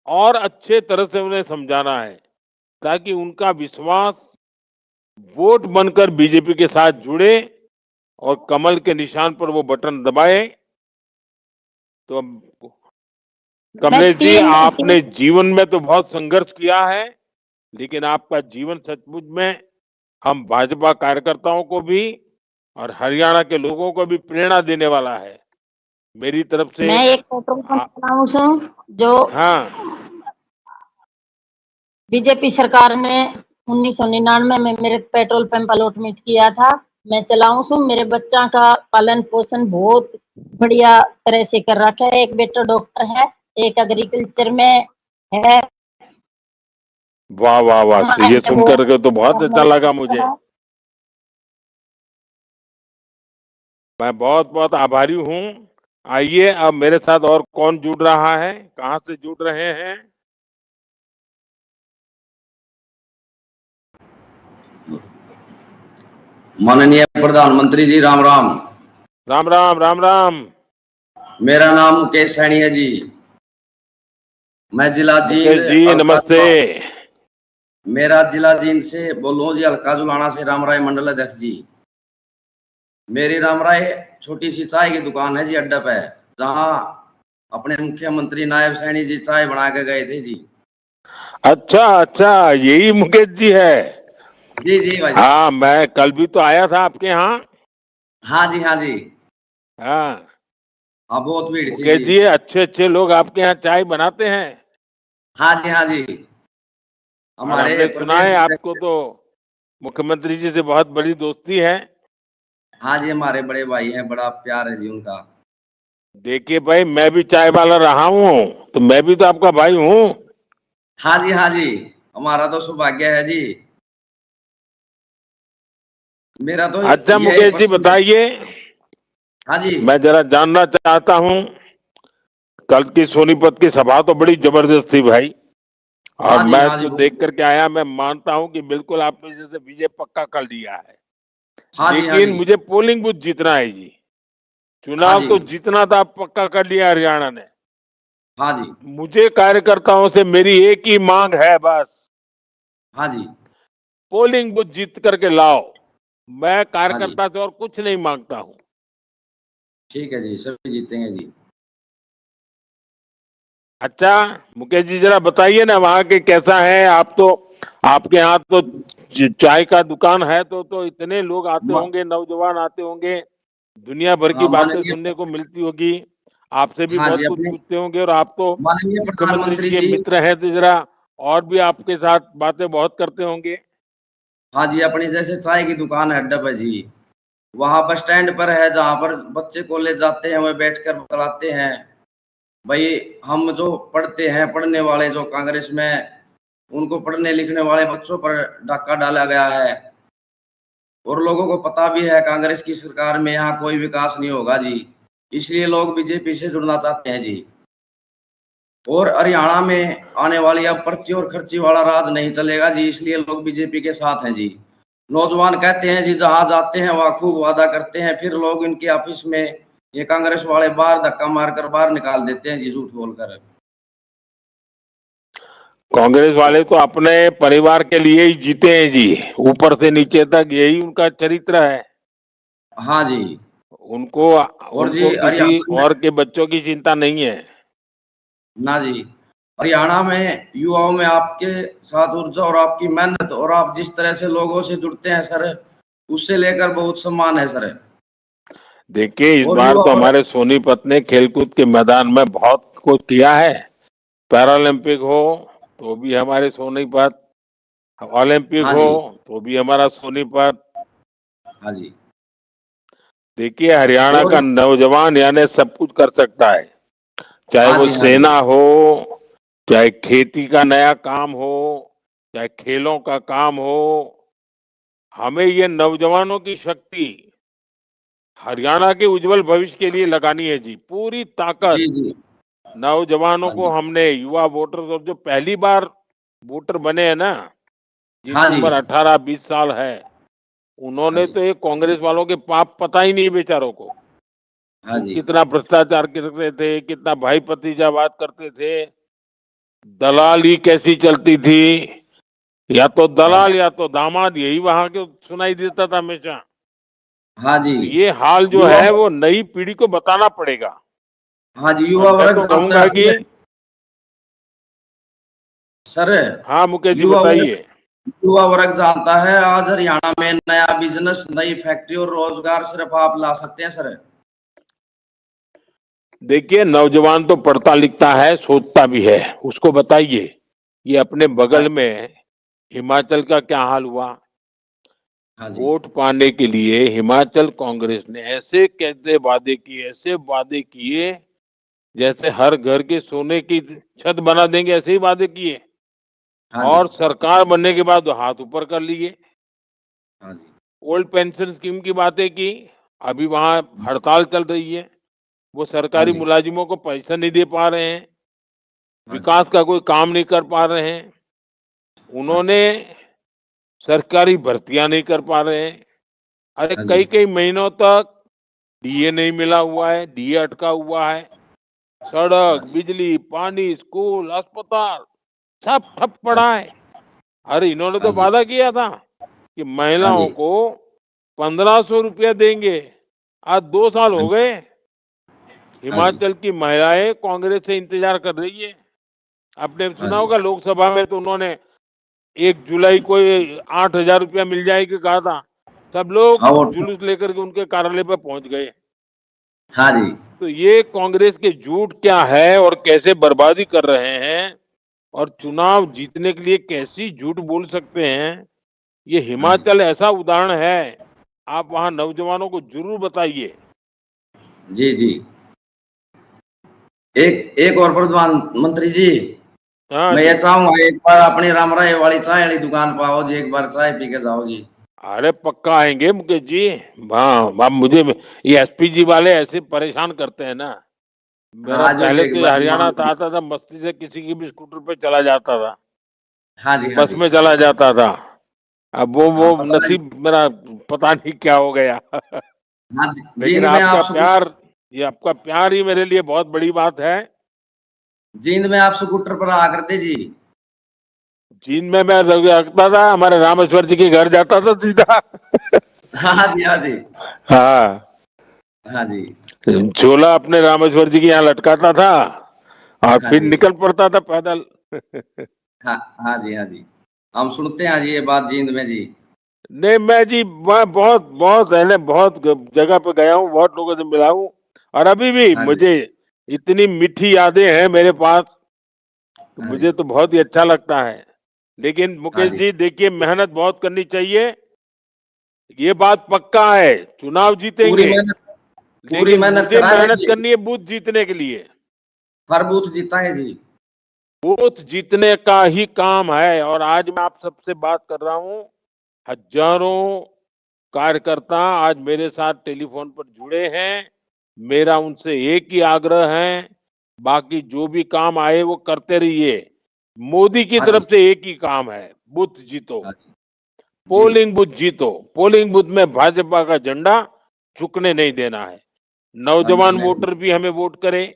और अच्छे तरह से उन्हें समझाना है ताकि उनका विश्वास वोट बनकर बीजेपी के साथ जुड़े और कमल के निशान पर वो बटन दबाए। तो मैं कमलेश जी, तीन आपने जीवन में तो बहुत संघर्ष किया है, लेकिन आपका जीवन सचमुच में हम भाजपा कार्यकर्ताओं को भी और हरियाणा के लोगों को भी प्रेरणा देने वाला है। मेरी तरफ से मैं एक पेट्रोल पंप आ, चलाऊं हूँ जो हाँ, बीजेपी सरकार ने 1999 में मेरे पेट्रोल पंप अलॉटमेंट किया था। मैं चलाऊं हूँ, मेरे बच्चा का पालन पोषण बहुत बढ़िया तरह से कर रखा है। एक बेटा डॉक्टर है, एक एग्रीकल्चर में है। वाह वाह वाह, ये ऐसे सुनकर के तो बहुत अच्छा लगा मुझे। बहुत मैं बहुत बहुत आभारी हूँ। आइए, अब मेरे साथ और कौन जुड़ रहा है, कहाँ से जुड़ रहे हैं? माननीय प्रधानमंत्री जी, राम राम। राम राम राम राम। मेरा नाम मुकेश सैनी है जी। मैं जिला जींद मुकेश जी हल्का नमस्ते। मेरा जिला जींद से बोलूं जी, हल्का जुलाना से राम राय मंडल अध्यक्ष जी। मेरी राम राय छोटी सी चाय की दुकान है जी अड्डा पे, जहां अपने मुख्यमंत्री नायब सैनी जी चाय बना के गए थे जी। अच्छा अच्छा, यही मुकेश जी है। जी जी भाई। हाँ, मैं कल भी तो आया था आपके यहाँ। हाँ जी, हाँ जी। हाँ, हाँ, बहुत भीड़ थी मुकेश जी। जी, अच्छे अच्छे लोग आपके यहाँ चाय बनाते हैं। हाँ जी, हाँ जी। और हमारे हमने सुना प्रदेश है आपको अध्यक्ष। तो मुख्यमंत्री जी से बहुत बड़ी दोस्ती है। हाँ जी, हमारे बड़े भाई हैं, बड़ा प्यार है जी उनका। देखिए भाई, मैं भी चाय वाला रहा हूँ, तो मैं भी तो आपका भाई हूँ। हाँ जी, हाँ जी। हमारा तो सौभाग्य है जी। मेरा तो अच्छा यही मुकेश जी पसंद है। बताइए, हाँ जी। मैं जरा जानना चाहता हूँ, कल की सोनीपत की सभा तो बड़ी जबरदस्त थी भाई। और मैं हाँ जी तो देख करके आया, मैं मानता हूं कि बिल्कुल आपने जैसे विजय पक्का कर लिया है। हाँ लेकिन जी मुझे पोलिंग बूथ जीतना है जी। हाँ चुनाव जी तो जीतना था, पक्का कर लिया हरियाणा ने। हाँ जी मुझे कार्यकर्ताओं से मेरी एक ही मांग है बस, हाँ जी पोलिंग बूथ जीत करके लाओ। मैं हाँ जी। कार्यकर्ता से और कुछ नहीं मांगता हूं। ठीक है जी, सभी जीतेंगे जी। अच्छा मुकेश जी, जरा बताइए ना वहां के कैसा है। आप तो, आपके यहाँ तो चाय का दुकान है, तो इतने लोग आते म- होंगे, नौजवान आते होंगे, दुनिया भर की बातें माननीय, सुनने को मिलती होगी, आपसे भी हाँ बहुत जी, कुछ अपने पूछते होंगे। और आप तो माननीय मुख्यमंत्री जी प्रधानमंत्री के जी। मित्र हैं, तो जरा और भी आपके साथ बातें बहुत करते होंगे। हाँ जी, अपनी जैसे चाय की दुकान है अड्डा पे जी, वहां बस स्टैंड पर है, जहाँ पर बच्चे कॉलेज जाते हैं वह बैठकर बतलाते हैं भाई, हम जो पढ़ते हैं, पढ़ने वाले जो कांग्रेस में, उनको पढ़ने लिखने वाले बच्चों पर डाका डाला गया है। और लोगों को पता भी है कांग्रेस की सरकार में यहाँ कोई विकास नहीं होगा जी, इसलिए लोग बीजेपी से जुड़ना चाहते हैं जी। और हरियाणा में आने वाली अब पर्ची और खर्ची वाला राज नहीं चलेगा जी, इसलिए लोग बीजेपी के साथ हैं जी। नौजवान कहते हैं जी, जहां जाते हैं वहां खूब वादा करते हैं, फिर लोग इनके ऑफिस में ये कांग्रेस वाले बाहर धक्का मारकर बाहर निकाल देते हैं जी, झूठ बोलकर। कांग्रेस वाले तो अपने परिवार के लिए ही जीते हैं जी, ऊपर से नीचे तक यही उनका चरित्र है। हाँ जी। उनको और जी उनको किसी हरियाणा में, और के बच्चों की चिंता नहीं है। ना जी, हरियाणा में युवाओं में आपके साथ ऊर्जा और आपकी मेहनत और आप जिस तरह से लोगों से जुड़ते हैं सर, उससे लेकर बहुत सम्मान है सर। देखिए इस और बार युवा तो वर्ग, हमारे सोनीपत ने खेलकूद के मैदान में बहुत कुछ किया है। पैरालंपिक हो तो भी हमारे सोनीपत, ओलंपिक हाँ हो जी तो भी हमारा सोनीपत। हाँ जी। देखिए हरियाणा और का नौजवान यानी सब कुछ कर सकता है, चाहे हाँ वो जी हाँ जी सेना हो, चाहे खेती का नया काम हो, चाहे खेलों का काम हो। हमें ये नौजवानों की शक्ति हरियाणा के उज्जवल भविष्य के लिए लगानी है जी, पूरी जी ताकत। जी नौजवानों हाँ को जी हमने, युवा वोटर्स, और जो पहली बार वोटर बने हैं ना, हाँ जिनकी जी उम्र 18-20 साल है, हाँ उन्होंने जी तो ये कांग्रेस वालों के पाप पता ही नहीं बेचारों को। हाँ वो जी कितना भ्रष्टाचार करते थे, कितना भाई भतीजावाद करते थे, दलाली कैसी चलती थी, या तो हाँ दलाल या तो दामाद, यही वहां के सुनाई देता था हमेशा। हाँ जी। तो ये हाल जो युवा, है वो नई पीढ़ी को बताना पड़ेगा। हाँ जी, और युवा मैं वर्ग तो जानता है कहूंगा कि, सर, हाँ मुकेश जी युवा वर्ग, बताइए। युवा वर्ग जानता है आज हरियाणा में नया बिजनेस, नई फैक्ट्री और रोजगार सिर्फ आप ला सकते हैं सर। देखिए नौजवान तो पढ़ता लिखता है, सोचता भी है, उसको बताइए। ये अपने हाँ बगल में हिमाचल का क्या हाल हुआ। हाँ जी वोट पाने के लिए हिमाचल कांग्रेस ने ऐसे कैसे वादे किए, ऐसे वादे किए, जैसे हर घर के सोने की छत बना देंगे, ऐसे ही वादे किए। हाँ जी और सरकार बनने के बाद हाथ ऊपर कर लिए। हाँ जी ओल्ड पेंशन स्कीम की बातें की, अभी वहां हड़ताल चल रही है। वो हाँ सरकारी जी मुलाजिमों को पैसा नहीं दे पा रहे हैं, हाँ जी विकास का कोई काम नहीं कर पा रहे हैं। हाँ जी उन्होंने सरकारी भर्तियां नहीं कर पा रहे हैं। अरे हाँ कई जी कई महीनों तक डीए नहीं मिला हुआ है, डीए अटका हुआ है। हाँ सड़क, जी बिजली, पानी, स्कूल, अस्पताल सब ठप हाँ पड़ा है। अरे इन्होंने हाँ तो जी वादा किया था कि हाँ महिलाओं जी को 1500 रुपया देंगे। आज 2 साल हाँ हो जी गए, हाँ जी हिमाचल की महिलाएं कांग्रेस से इंतजार कर रही है। आपने हाँ सुना जी होगा लोकसभा में तो उन्होंने 1 जुलाई को 8,000 रुपया मिल जाएगी कहा था। सब लोग हाँ वो जुलूस लेकर के उनके कार्यालय पर पहुंच गए। हाँ जी तो ये कांग्रेस के झूठ क्या है और कैसे बर्बादी कर रहे हैं, और चुनाव जीतने के लिए कैसी झूठ बोल सकते हैं, ये हाँ जी हिमाचल ऐसा उदाहरण है। आप वहां नौजवानों को जरूर बताइए। जी जी। एक एक और प्रधानमंत्री जी, हाँ मैं जी। ये चाहूंगा एक बार अपनी रामराय वाली चाय वाली दुकान पर आओ जी, एक बार चाय पी के जाओ जी। अरे पक्का आएंगे मुकेश जी। हाँ, अब मुझे ये एसपीजी वाले ऐसे परेशान करते हैं ना। मेरा हाँ जो जी पहले एक तो ये बार हरियाणा मान था, आता था, मस्ती से किसी की भी स्कूटर पे चला जाता था। हाँ जी, हाँ बस जी। में चला जाता था। अब हाँ, वो पता है। नसीब मेरा पता नहीं क्या हो गया। हाँ, लेकिन जींद में आप ये आपका प्यार ही मेरे लिए बहुत बड़ी बात है। जींद में आप स्कूटर पर आ करते जी। जींद में मैं रखता था, हमारे रामेश्वर जी के घर जाता था सीधा। हाँ जी, हाँ जी। हाँ, हाँ जी, झोला अपने रामेश्वर जी के यहाँ लटकाता था और हाँ फिर जी। निकल पड़ता था पैदल। हाँ, हाँ जी, हाँ जी। हम सुनते हैं जी ये बात जींद में जी। नहीं, मैं बहुत बहुत पहले बहुत जगह पे गया हूँ, बहुत लोगों से मिला हूँ, और अभी भी हाँ जी, मुझे इतनी मीठी यादें हैं मेरे पास, तो हाँ मुझे जी, तो बहुत ही अच्छा लगता है। लेकिन हाँ मुकेश जी। जी देखिए, मेहनत बहुत करनी चाहिए, ये बात पक्का है, चुनाव पूरी जीतेंगे, मेहनत पूरी लेकिन मेहनत मुझे कराएंगे मेहनत जी। करनी है बूथ जीतने के लिए। हर बूथ जीताएंगे जी। बूथ जीतने का ही काम है, और आज मैं आप सबसे बात कर रहा हूँ, हजारों कार्यकर्ता आज मेरे साथ टेलीफोन पर जुड़े हैं। मेरा उनसे एक ही आग्रह है, बाकी जो भी काम आए वो करते रहिए। मोदी की हाँ जी, तरफ से एक ही काम है, बूथ जीतो, हाँ जी, जी। पोलिंग बूथ जीतो। पोलिंग बूथ में भाजपा का झंडा झुकने नहीं देना है। हाँ जी, नौजवान नहीं। वोटर भी हमें वोट करें,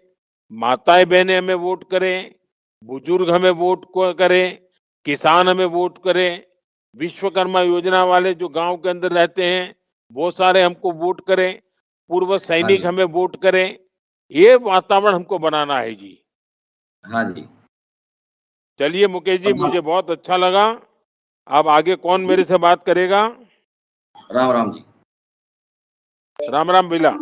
माताएं बहनें हमें वोट करें, बुजुर्ग हमें वोट करें, किसान हमें वोट करें, विश्वकर्मा योजना वाले जो गांव के अंदर रहते हैं वो सारे हमको वोट करें, पूर्व हाँ सैनिक जी, हमें वोट करें। ये वातावरण हमको बनाना है जी। हाँ जी। चलिए मुकेश जी, प्रधान मुझे बहुत अच्छा लगा। अब आगे कौन जी, मेरे से बात करेगा? राम राम जी। राम राम बिला।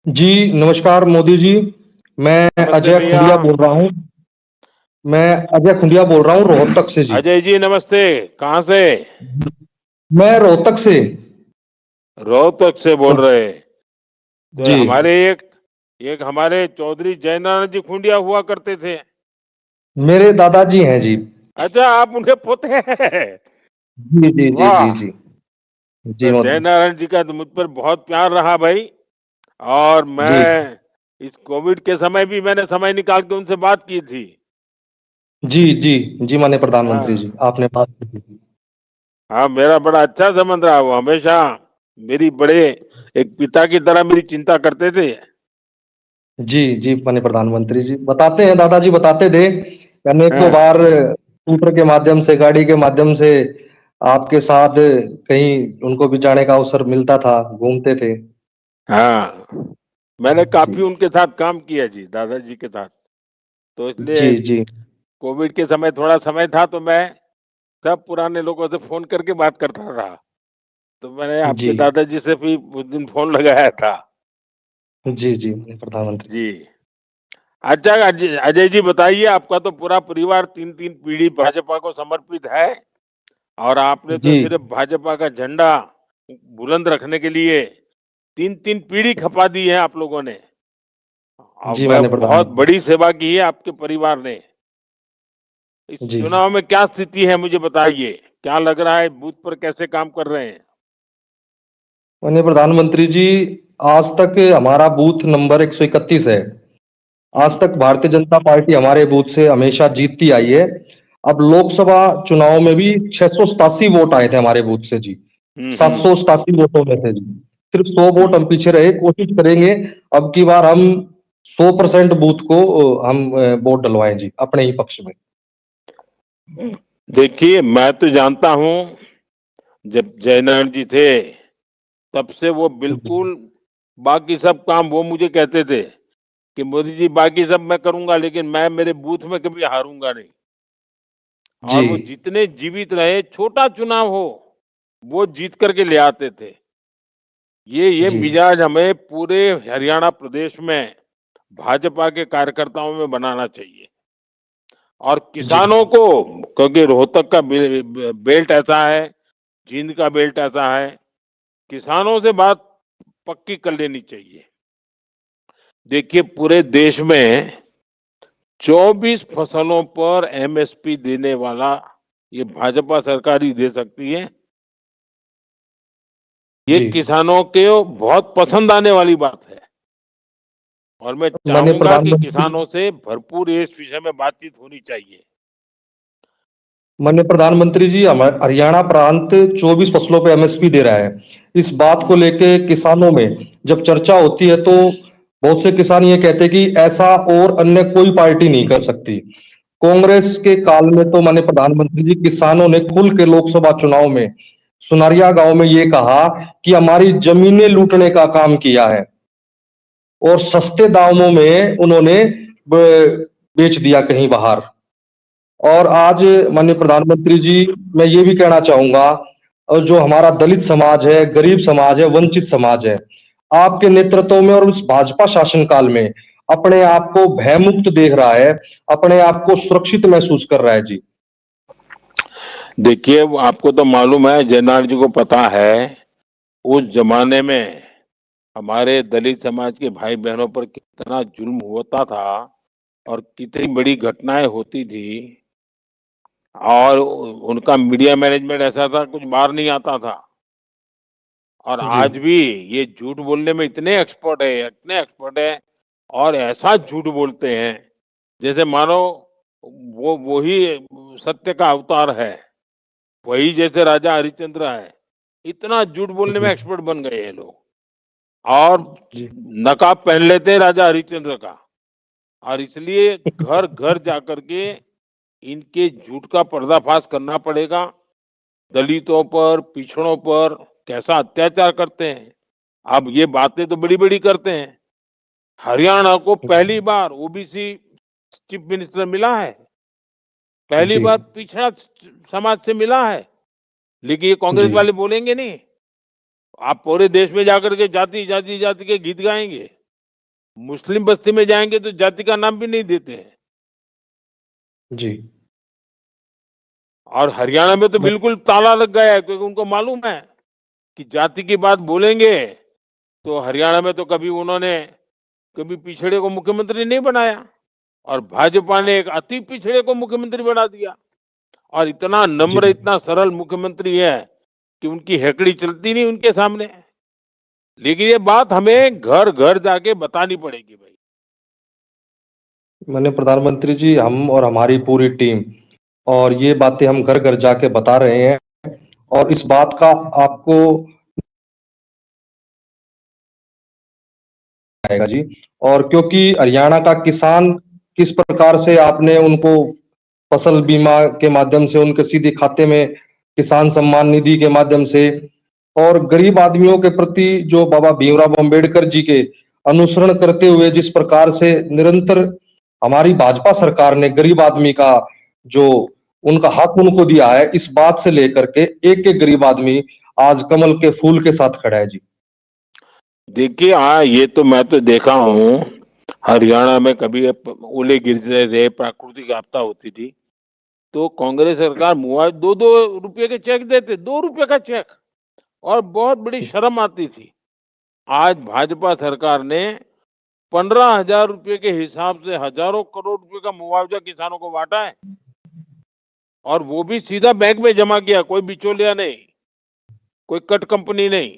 जी नमस्कार मोदी जी। मैं नमस्ते अजय भैया। खुंडिया बोल रहा हूँ। मैं अजय खुंडिया बोल रहा हूँ रोहतक से जी। अजय जी नमस्ते, कहाँ से? मैं रोहतक से। रोहतक से बोल रहे? तो जी हमारे एक एक हमारे चौधरी जयनारायण जी खुंडिया हुआ करते थे। मेरे दादाजी हैं जी। अच्छा, आप उनके पोते हैं? जी जी जी जी वाह। जी। जी तो मोदी जयनारायण जी का तो मुझ पर बहुत प्यार रहा भाई, और जी मैं इस कोविड के समय भी मैंने समय निकाल के उनसे बात की थी। जी जी जी माननीय प्रधानमंत्री हाँ जी आपने बात की थी। हाँ, मेरा बड़ा अच्छा संबंध रहा, वो हमेशा मेरी बड़े एक पिता की तरह मेरी चिंता करते थे। जी जी माननीय प्रधानमंत्री जी बताते हैं, दादाजी बताते थे अनेकों हाँ बार स्कूटर के माध्यम से, गाड़ी के माध्यम से आपके साथ कहीं उनको भी जाने का अवसर मिलता था, घूमते थे। हाँ, मैंने जी काफी उनके साथ काम किया जी, दादाजी के साथ। तो जी इसलिए जी कोविड के समय थोड़ा समय था, तो मैं सब पुराने लोगों से फोन करके बात करता रहा। तो मैंने जी आपके दादाजी से भी उस दिन फोन लगाया था। जी जी माननीय प्रधानमंत्री। जी। अच्छा अजय जी बताइए, आपका तो पूरा परिवार तीन तीन पीढ़ी भाजपा को समर्पित है, और आपने तो जी सिर्फ भाजपा का झंडा बुलंद रखने के लिए तीन तीन पीढ़ी खपा दी है आप लोगों ने। जी अब माननीय बहुत प्रधानमंत्री। बड़ी सेवा की है आपके परिवार ने। इस जी चुनाव में क्या स्थिति है मुझे बताइए, क्या लग रहा है, बूथ पर कैसे काम कर रहे हैं? माननीय प्रधानमंत्री जी, आज तक हमारा बूथ नंबर 131 है। आज तक भारतीय जनता पार्टी हमारे बूथ से हमेशा जीतती आई है। अब लोकसभा चुनाव में भी 687 वोट आए थे हमारे बूथ से जी। हम्म। 787 वोटों में से जी सिर्फ 100 वोट हम हम्म। पीछे रहे। कोशिश करेंगे अब की बार हम 100% बूथ को हम वोट डलवाएं जी अपने ही पक्ष में। देखिए, मैं तो जानता हूं, जब जयनारायण जी थे तब से वो जी बिल्कुल, बाकी सब काम वो मुझे कहते थे कि मोदी जी बाकी सब मैं करूंगा, लेकिन मैं मेरे बूथ में कभी हारूंगा नहीं। जी और वो जितने जीवित रहे, छोटा चुनाव हो, वो जीत करके ले आते थे। ये जी मिजाज हमें पूरे हरियाणा प्रदेश में भाजपा के कार्यकर्ताओं में बनाना चाहिए। और जी किसानों को, क्योंकि रोहतक का बेल्ट ऐसा है, जींद का बेल्ट ऐसा है, किसानों से बात पक्की कर लेनी चाहिए। देखिए, पूरे देश में 24 फसलों पर एमएसपी देने वाला ये भाजपा सरकार ही दे सकती है। ये जी किसानों के बहुत पसंद आने वाली बात है। और मैं माननीय चाहूंगा कि प्रधानमंत्री किसानों से भरपूर इस विषय में बातचीत होनी चाहिए। माननीय प्रधानमंत्री जी, हरियाणा प्रांत 24 फसलों पे एमएसपी दे रहा है। इस बात को लेके किसानों में जब चर्चा होती है तो बहुत से किसान ये कहते हैं कि ऐसा और अन्य कोई पार्टी नहीं कर सकती। कांग्रेस के काल में तो माननीय प्रधानमंत्री जी किसानों ने खुल के लोकसभा चुनाव में सुनारिया गांव में ये कहा कि हमारी जमीनें लूटने का काम किया है और सस्ते दामों में उन्होंने बेच दिया कहीं बाहर। और आज माननीय प्रधानमंत्री जी, मैं ये भी कहना चाहूंगा, और जो हमारा दलित समाज है, गरीब समाज है, वंचित समाज है, आपके नेतृत्व में और उस भाजपा शासनकाल में अपने आप को भयमुक्त देख रहा है, अपने आप को सुरक्षित महसूस कर रहा है जी। देखिए, वो आपको तो मालूम है, जयनारायण जी को पता है, उस जमाने में हमारे दलित समाज के भाई बहनों पर कितना जुल्म होता था और कितनी बड़ी घटनाएं होती थी। और उनका मीडिया मैनेजमेंट ऐसा था, कुछ बाहर नहीं आता था। और जी आज भी ये झूठ बोलने में इतने एक्सपर्ट है और ऐसा झूठ बोलते हैं जैसे मानो वो ही सत्य का अवतार है, वही जैसे राजा हरिश्चंद्र है। इतना झूठ बोलने में जी एक्सपर्ट बन गए हैं लोग। और जी नकाब पहन लेते हैं राजा हरिश्चंद्र का। और इसलिए घर घर जाकर के इनके झूठ का पर्दाफाश करना पड़ेगा। दलितों पर, पिछड़ों पर कैसा अत्याचार करते हैं। अब ये बातें तो बड़ी बड़ी करते हैं। हरियाणा को पहली बार ओबीसी चीफ मिनिस्टर मिला है, पहली जी बार पिछड़ा समाज से मिला है। लेकिन ये कांग्रेस जी वाले बोलेंगे नहीं। आप पूरे देश में जाकर के जाति जाति जाति के गीत गाएंगे, मुस्लिम बस्ती में जाएंगे तो जाति का नाम भी नहीं देते हैं। जी और हरियाणा में तो बिल्कुल ताला लग गया है, क्योंकि उनको मालूम है कि जाति की बात बोलेंगे तो हरियाणा में तो कभी उन्होंने कभी पिछड़े को मुख्यमंत्री नहीं बनाया और भाजपा ने एक अति पिछड़े को मुख्यमंत्री बना दिया। और इतना जी नम्र, इतना सरल मुख्यमंत्री है कि उनकी हेकड़ी चलती नहीं उनके सामने। लेकिन ये बात हमें घर घर जाके बतानी पड़ेगी भाई। माननीय प्रधानमंत्री जी, हम और हमारी पूरी टीम और ये बातें हम घर घर जाके बता रहे हैं और इस बात का आपको आएगा जी। और क्योंकि हरियाणा का किसान किस प्रकार से आपने उनको फसल बीमा के माध्यम से उनके सीधे खाते में किसान सम्मान निधि के माध्यम से और गरीब आदमियों के प्रति जो बाबा भीमराव अंबेडकर जी के अनुसरण करते हुए जिस प्रकार से निरंतर हमारी भाजपा सरकार ने गरीब आदमी का जो उनका हक उनको दिया है, इस बात से लेकर के एक एक गरीब आदमी आज कमल के फूल के साथ खड़ा है जी। देखिए, हाँ, ये तो मैं तो देखा हूँ। हरियाणा में कभी ओले गिरते थे, प्राकृतिक आपदा होती थी, तो कांग्रेस सरकार मुआवजा 2-2 रुपये के चेक देते, 2 रुपये का चेक, और बहुत बड़ी शर्म आती थी। आज भाजपा सरकार ने 15,000 रुपये के हिसाब से हजारों करोड़ रुपए का मुआवजा किसानों को बांटा है, और वो भी सीधा बैंक में जमा किया, कोई बिचौलिया नहीं, कोई कट कंपनी नहीं।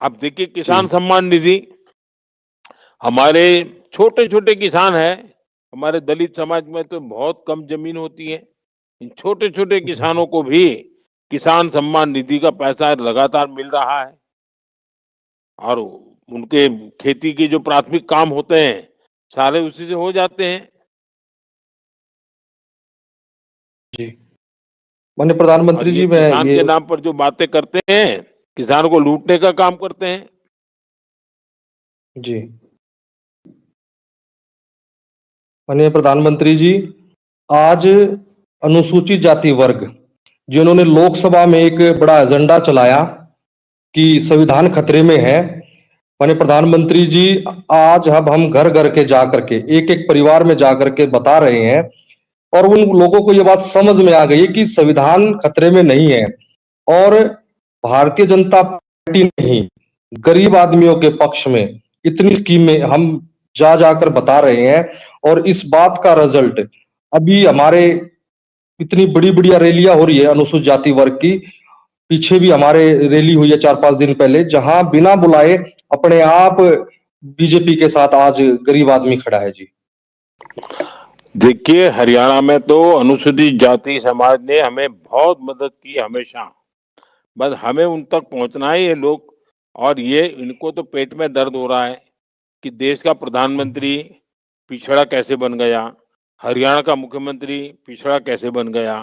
अब देखिए, किसान जी सम्मान निधि, हमारे छोटे छोटे किसान हैं, हमारे दलित समाज में तो बहुत कम जमीन होती है। इन छोटे छोटे किसानों को भी किसान सम्मान निधि का पैसा लगातार मिल रहा है। और उनके खेती के जो प्राथमिक काम होते हैं सारे उसी से हो जाते हैं। जी माननीय और प्रधानमंत्री ये जी, मैं किसान ये के नाम पर जो बातें करते हैं, किसान को लूटने का काम करते हैं। जी माननीय प्रधानमंत्री जी, आज अनुसूचित जाति वर्ग जिन्होंने लोकसभा में एक बड़ा एजेंडा चलाया कि संविधान खतरे में है, माननीय प्रधानमंत्री जी, आज अब हम घर घर के जा करके एक एक परिवार में जा करके बता रहे हैं और उन लोगों को ये बात समझ में आ गई है कि संविधान खतरे में नहीं है और भारतीय जनता पार्टी नहीं, गरीब आदमियों के पक्ष में इतनी स्कीमें हम जा जाकर बता रहे हैं। और इस बात का रिजल्ट अभी हमारे इतनी बड़ी बढ़िया रैलियां हो रही है अनुसूचित जाति वर्ग की। पीछे भी हमारे रैली हुई है 4-5 दिन पहले, जहां बिना बुलाए अपने आप बीजेपी के साथ आज गरीब आदमी खड़ा है जी। देखिए, हरियाणा में तो अनुसूचित जाति समाज ने हमें बहुत मदद की हमेशा। बस हमें उन तक पहुंचना है ये लोग। और ये इनको तो पेट में दर्द हो रहा है कि देश का प्रधानमंत्री पिछड़ा कैसे बन गया, हरियाणा का मुख्यमंत्री पिछड़ा कैसे बन गया।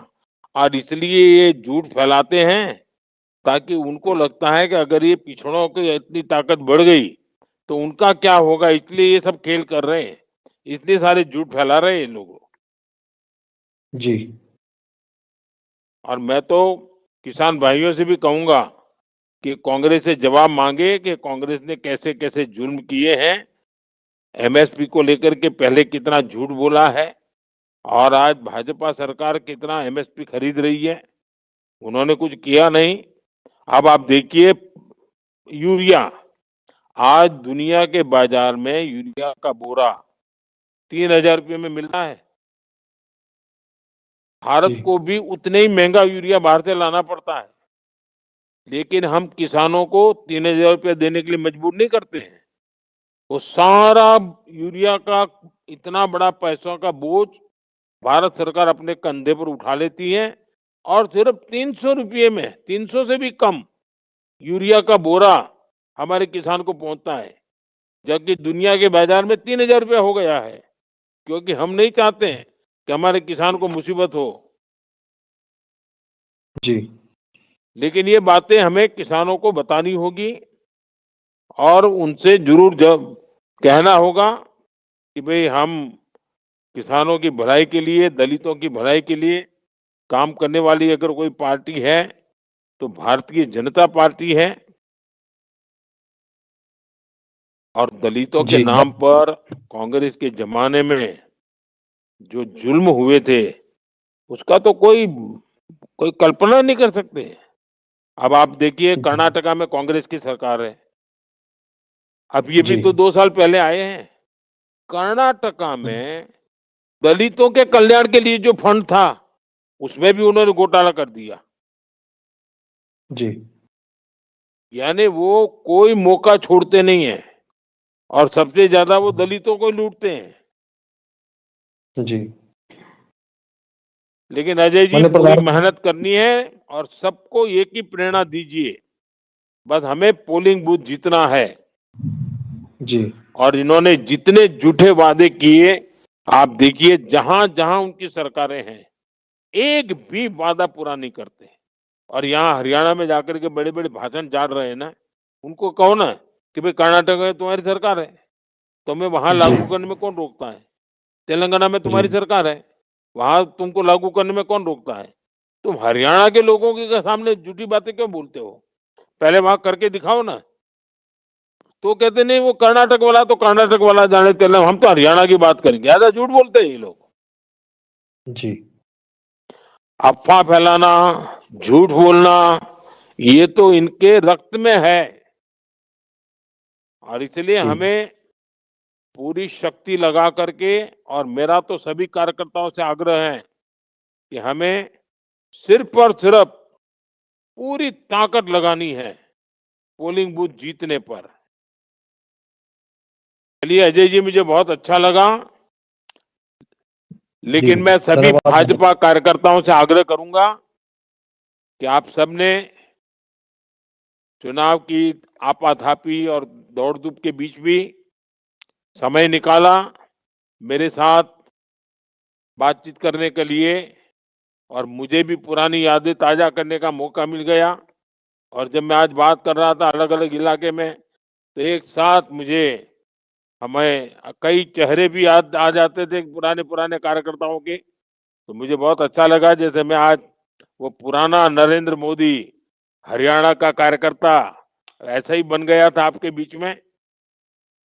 और इसलिए ये झूठ फैलाते हैं ताकि उनको लगता है कि अगर ये पिछड़ों की इतनी ताकत बढ़ गई तो उनका क्या होगा, इसलिए ये सब खेल कर रहे हैं। इसलिए सारे झूठ फैला रहे हैं ये लोग। जी। और मैं तो किसान भाइयों से भी कहूंगा कि कांग्रेस से जवाब मांगे कि कांग्रेस ने कैसे कैसे जुल्म किए हैं, एमएसपी को लेकर के पहले कितना झूठ बोला है, और आज भाजपा सरकार कितना एमएसपी खरीद रही है। उन्होंने कुछ किया नहीं। अब आप देखिए, यूरिया आज दुनिया के बाजार में यूरिया का बोरा 3,000 रुपये में मिल रहा है। भारत जी। को भी उतने ही महंगा यूरिया बाहर से लाना पड़ता है, लेकिन हम किसानों को 3,000 रुपये देने के लिए मजबूर नहीं करते हैं। वो सारा यूरिया का इतना बड़ा पैसों का बोझ भारत सरकार अपने कंधे पर उठा लेती है, और सिर्फ 300 रुपये में, 300 से भी कम यूरिया का बोरा हमारे किसान को पहुंचता है, जबकि दुनिया के बाजार में 3,000 रुपया हो गया है। क्योंकि हम नहीं चाहते हैं कि हमारे किसान को मुसीबत हो। जी। लेकिन ये बातें हमें किसानों को बतानी होगी और उनसे जरूर जब कहना होगा कि भाई हम किसानों की भलाई के लिए, दलितों की भलाई के लिए काम करने वाली अगर कोई पार्टी है तो भारतीय जनता पार्टी है। और दलितों के जी। नाम पर कांग्रेस के जमाने में जो जुल्म हुए थे उसका तो कोई कोई कल्पना नहीं कर सकते। अब आप देखिए, कर्नाटका में कांग्रेस की सरकार है। अब ये भी जी। तो 2 साल पहले आए हैं। कर्नाटका में दलितों के कल्याण के लिए जो फंड था उसमें भी उन्होंने घोटाला कर दिया। जी। यानी वो कोई मौका छोड़ते नहीं है, और सबसे ज्यादा वो दलितों को लूटते हैं। जी। लेकिन अजय जी, माननीय पूरी प्रधान। मेहनत करनी है और सबको एक ही प्रेरणा दीजिए, बस हमें पोलिंग बूथ जीतना है। जी। और इन्होंने जितने झूठे वादे किए, आप देखिए जहां जहां उनकी सरकारें हैं, एक भी वादा पूरा नहीं करते। और यहाँ हरियाणा में जाकर के बड़े बड़े भाषण झाड़ रहे हैं ना, उनको कहो ना कि भाई कर्नाटक में तुम्हारी सरकार है, तुम्हें वहां जी। लागू करने में कौन रोकता है। तेलंगाना में जी। तुम्हारी सरकार है, वहां तुमको लागू करने में कौन रोकता है। तुम हरियाणा के लोगों के सामने झूठी बातें क्यों बोलते हो। पहले वहां करके दिखाओ ना। तो कहते नहीं, वो कर्नाटक वाला तो कर्नाटक वाला जाने, तेलंगाना, हम तो हरियाणा की बात करेंगे। ज्यादा झूठ बोलते हैं ये लोग। जी। अफवाह फैलाना, झूठ बोलना, ये तो इनके रक्त में है। और इसलिए जी। हमें पूरी शक्ति लगा करके, और मेरा तो सभी कार्यकर्ताओं से आग्रह है कि हमें सिर्फ और सिर्फ पूरी ताकत लगानी है पोलिंग बूथ जीतने पर। चलिए अजय जी, मुझे बहुत अच्छा लगा। जी। लेकिन मैं सभी धन्यवाद। भाजपा कार्यकर्ताओं से आग्रह करूंगा कि आप सबने चुनाव की आपाधापी और दौड़ धूप के बीच भी समय निकाला मेरे साथ बातचीत करने के लिए, और मुझे भी पुरानी यादें ताजा करने का मौका मिल गया। और जब मैं आज बात कर रहा था अलग अलग इलाके में, तो एक साथ मुझे हमें कई चेहरे भी याद आ जाते थे पुराने पुराने कार्यकर्ताओं के। तो मुझे बहुत अच्छा लगा, जैसे मैं आज वो पुराना नरेंद्र मोदी हरियाणा का कार्यकर्ता ऐसा ही बन गया था आपके बीच में।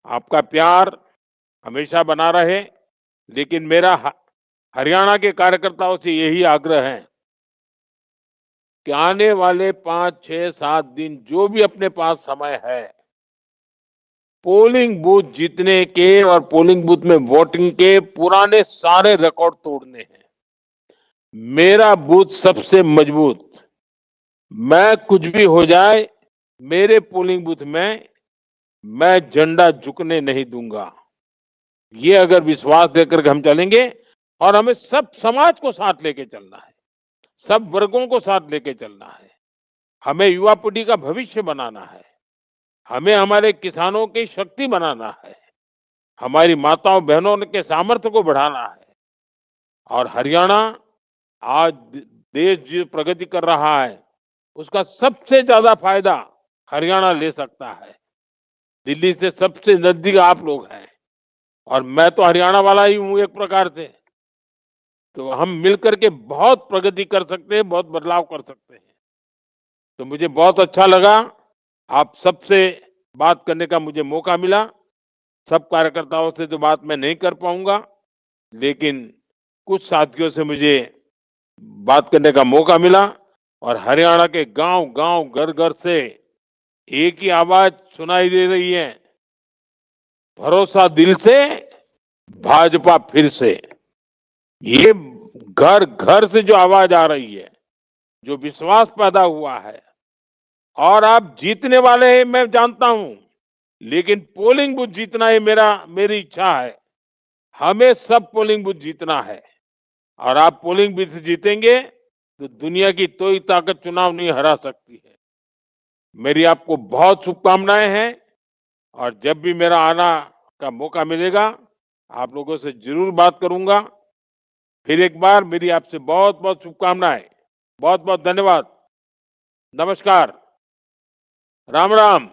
आपका प्यार हमेशा बना रहे। लेकिन मेरा हरियाणा के कार्यकर्ताओं से यही आग्रह है कि आने वाले 5, 6, 7 दिन जो भी अपने पास समय है, पोलिंग बूथ जीतने के और पोलिंग बूथ में वोटिंग के पुराने सारे रिकॉर्ड तोड़ने हैं। मेरा बूथ सबसे मजबूत, मैं कुछ भी हो जाए, मेरे पोलिंग बूथ में मैं झंडा झुकने नहीं दूंगा। ये अगर विश्वास देकर के हम चलेंगे, और हमें सब समाज को साथ लेके चलना है, सब वर्गों को साथ लेके चलना है, हमें युवा पीढ़ी का भविष्य बनाना है, हमें हमारे किसानों की शक्ति बनाना है, हमारी माताओं बहनों के सामर्थ्य को बढ़ाना है। और हरियाणा आज देश जो प्रगति कर रहा है, उसका सबसे ज्यादा फायदा हरियाणा ले सकता है। दिल्ली से सबसे नजदीक आप लोग हैं, और मैं तो हरियाणा वाला ही हूं एक प्रकार से। तो हम मिलकर के बहुत प्रगति कर सकते हैं, बहुत बदलाव कर सकते हैं। तो मुझे बहुत अच्छा लगा, आप सबसे बात करने का मुझे मौका मिला। सब कार्यकर्ताओं से तो बात मैं नहीं कर पाऊंगा, लेकिन कुछ साथियों से मुझे बात करने का मौका मिला, और हरियाणा के गांव-गांव, घर-घर से एक ही आवाज सुनाई दे रही है, भरोसा दिल से, भाजपा फिर से। ये घर घर से जो आवाज आ रही है, जो विश्वास पैदा हुआ है, और आप जीतने वाले हैं मैं जानता हूं, लेकिन पोलिंग बूथ जीतना ये मेरी इच्छा है। हमें सब पोलिंग बूथ जीतना है, और आप पोलिंग बूथ जीतेंगे तो दुनिया की कोई ताकत चुनाव नहीं हरा सकती है। मेरी आपको बहुत शुभकामनाएं हैं, और जब भी मेरा आना का मौका मिलेगा, आप लोगों से जरूर बात करूंगा। फिर एक बार मेरी आपसे बहुत बहुत शुभकामनाएं, बहुत बहुत धन्यवाद। नमस्कार, राम राम।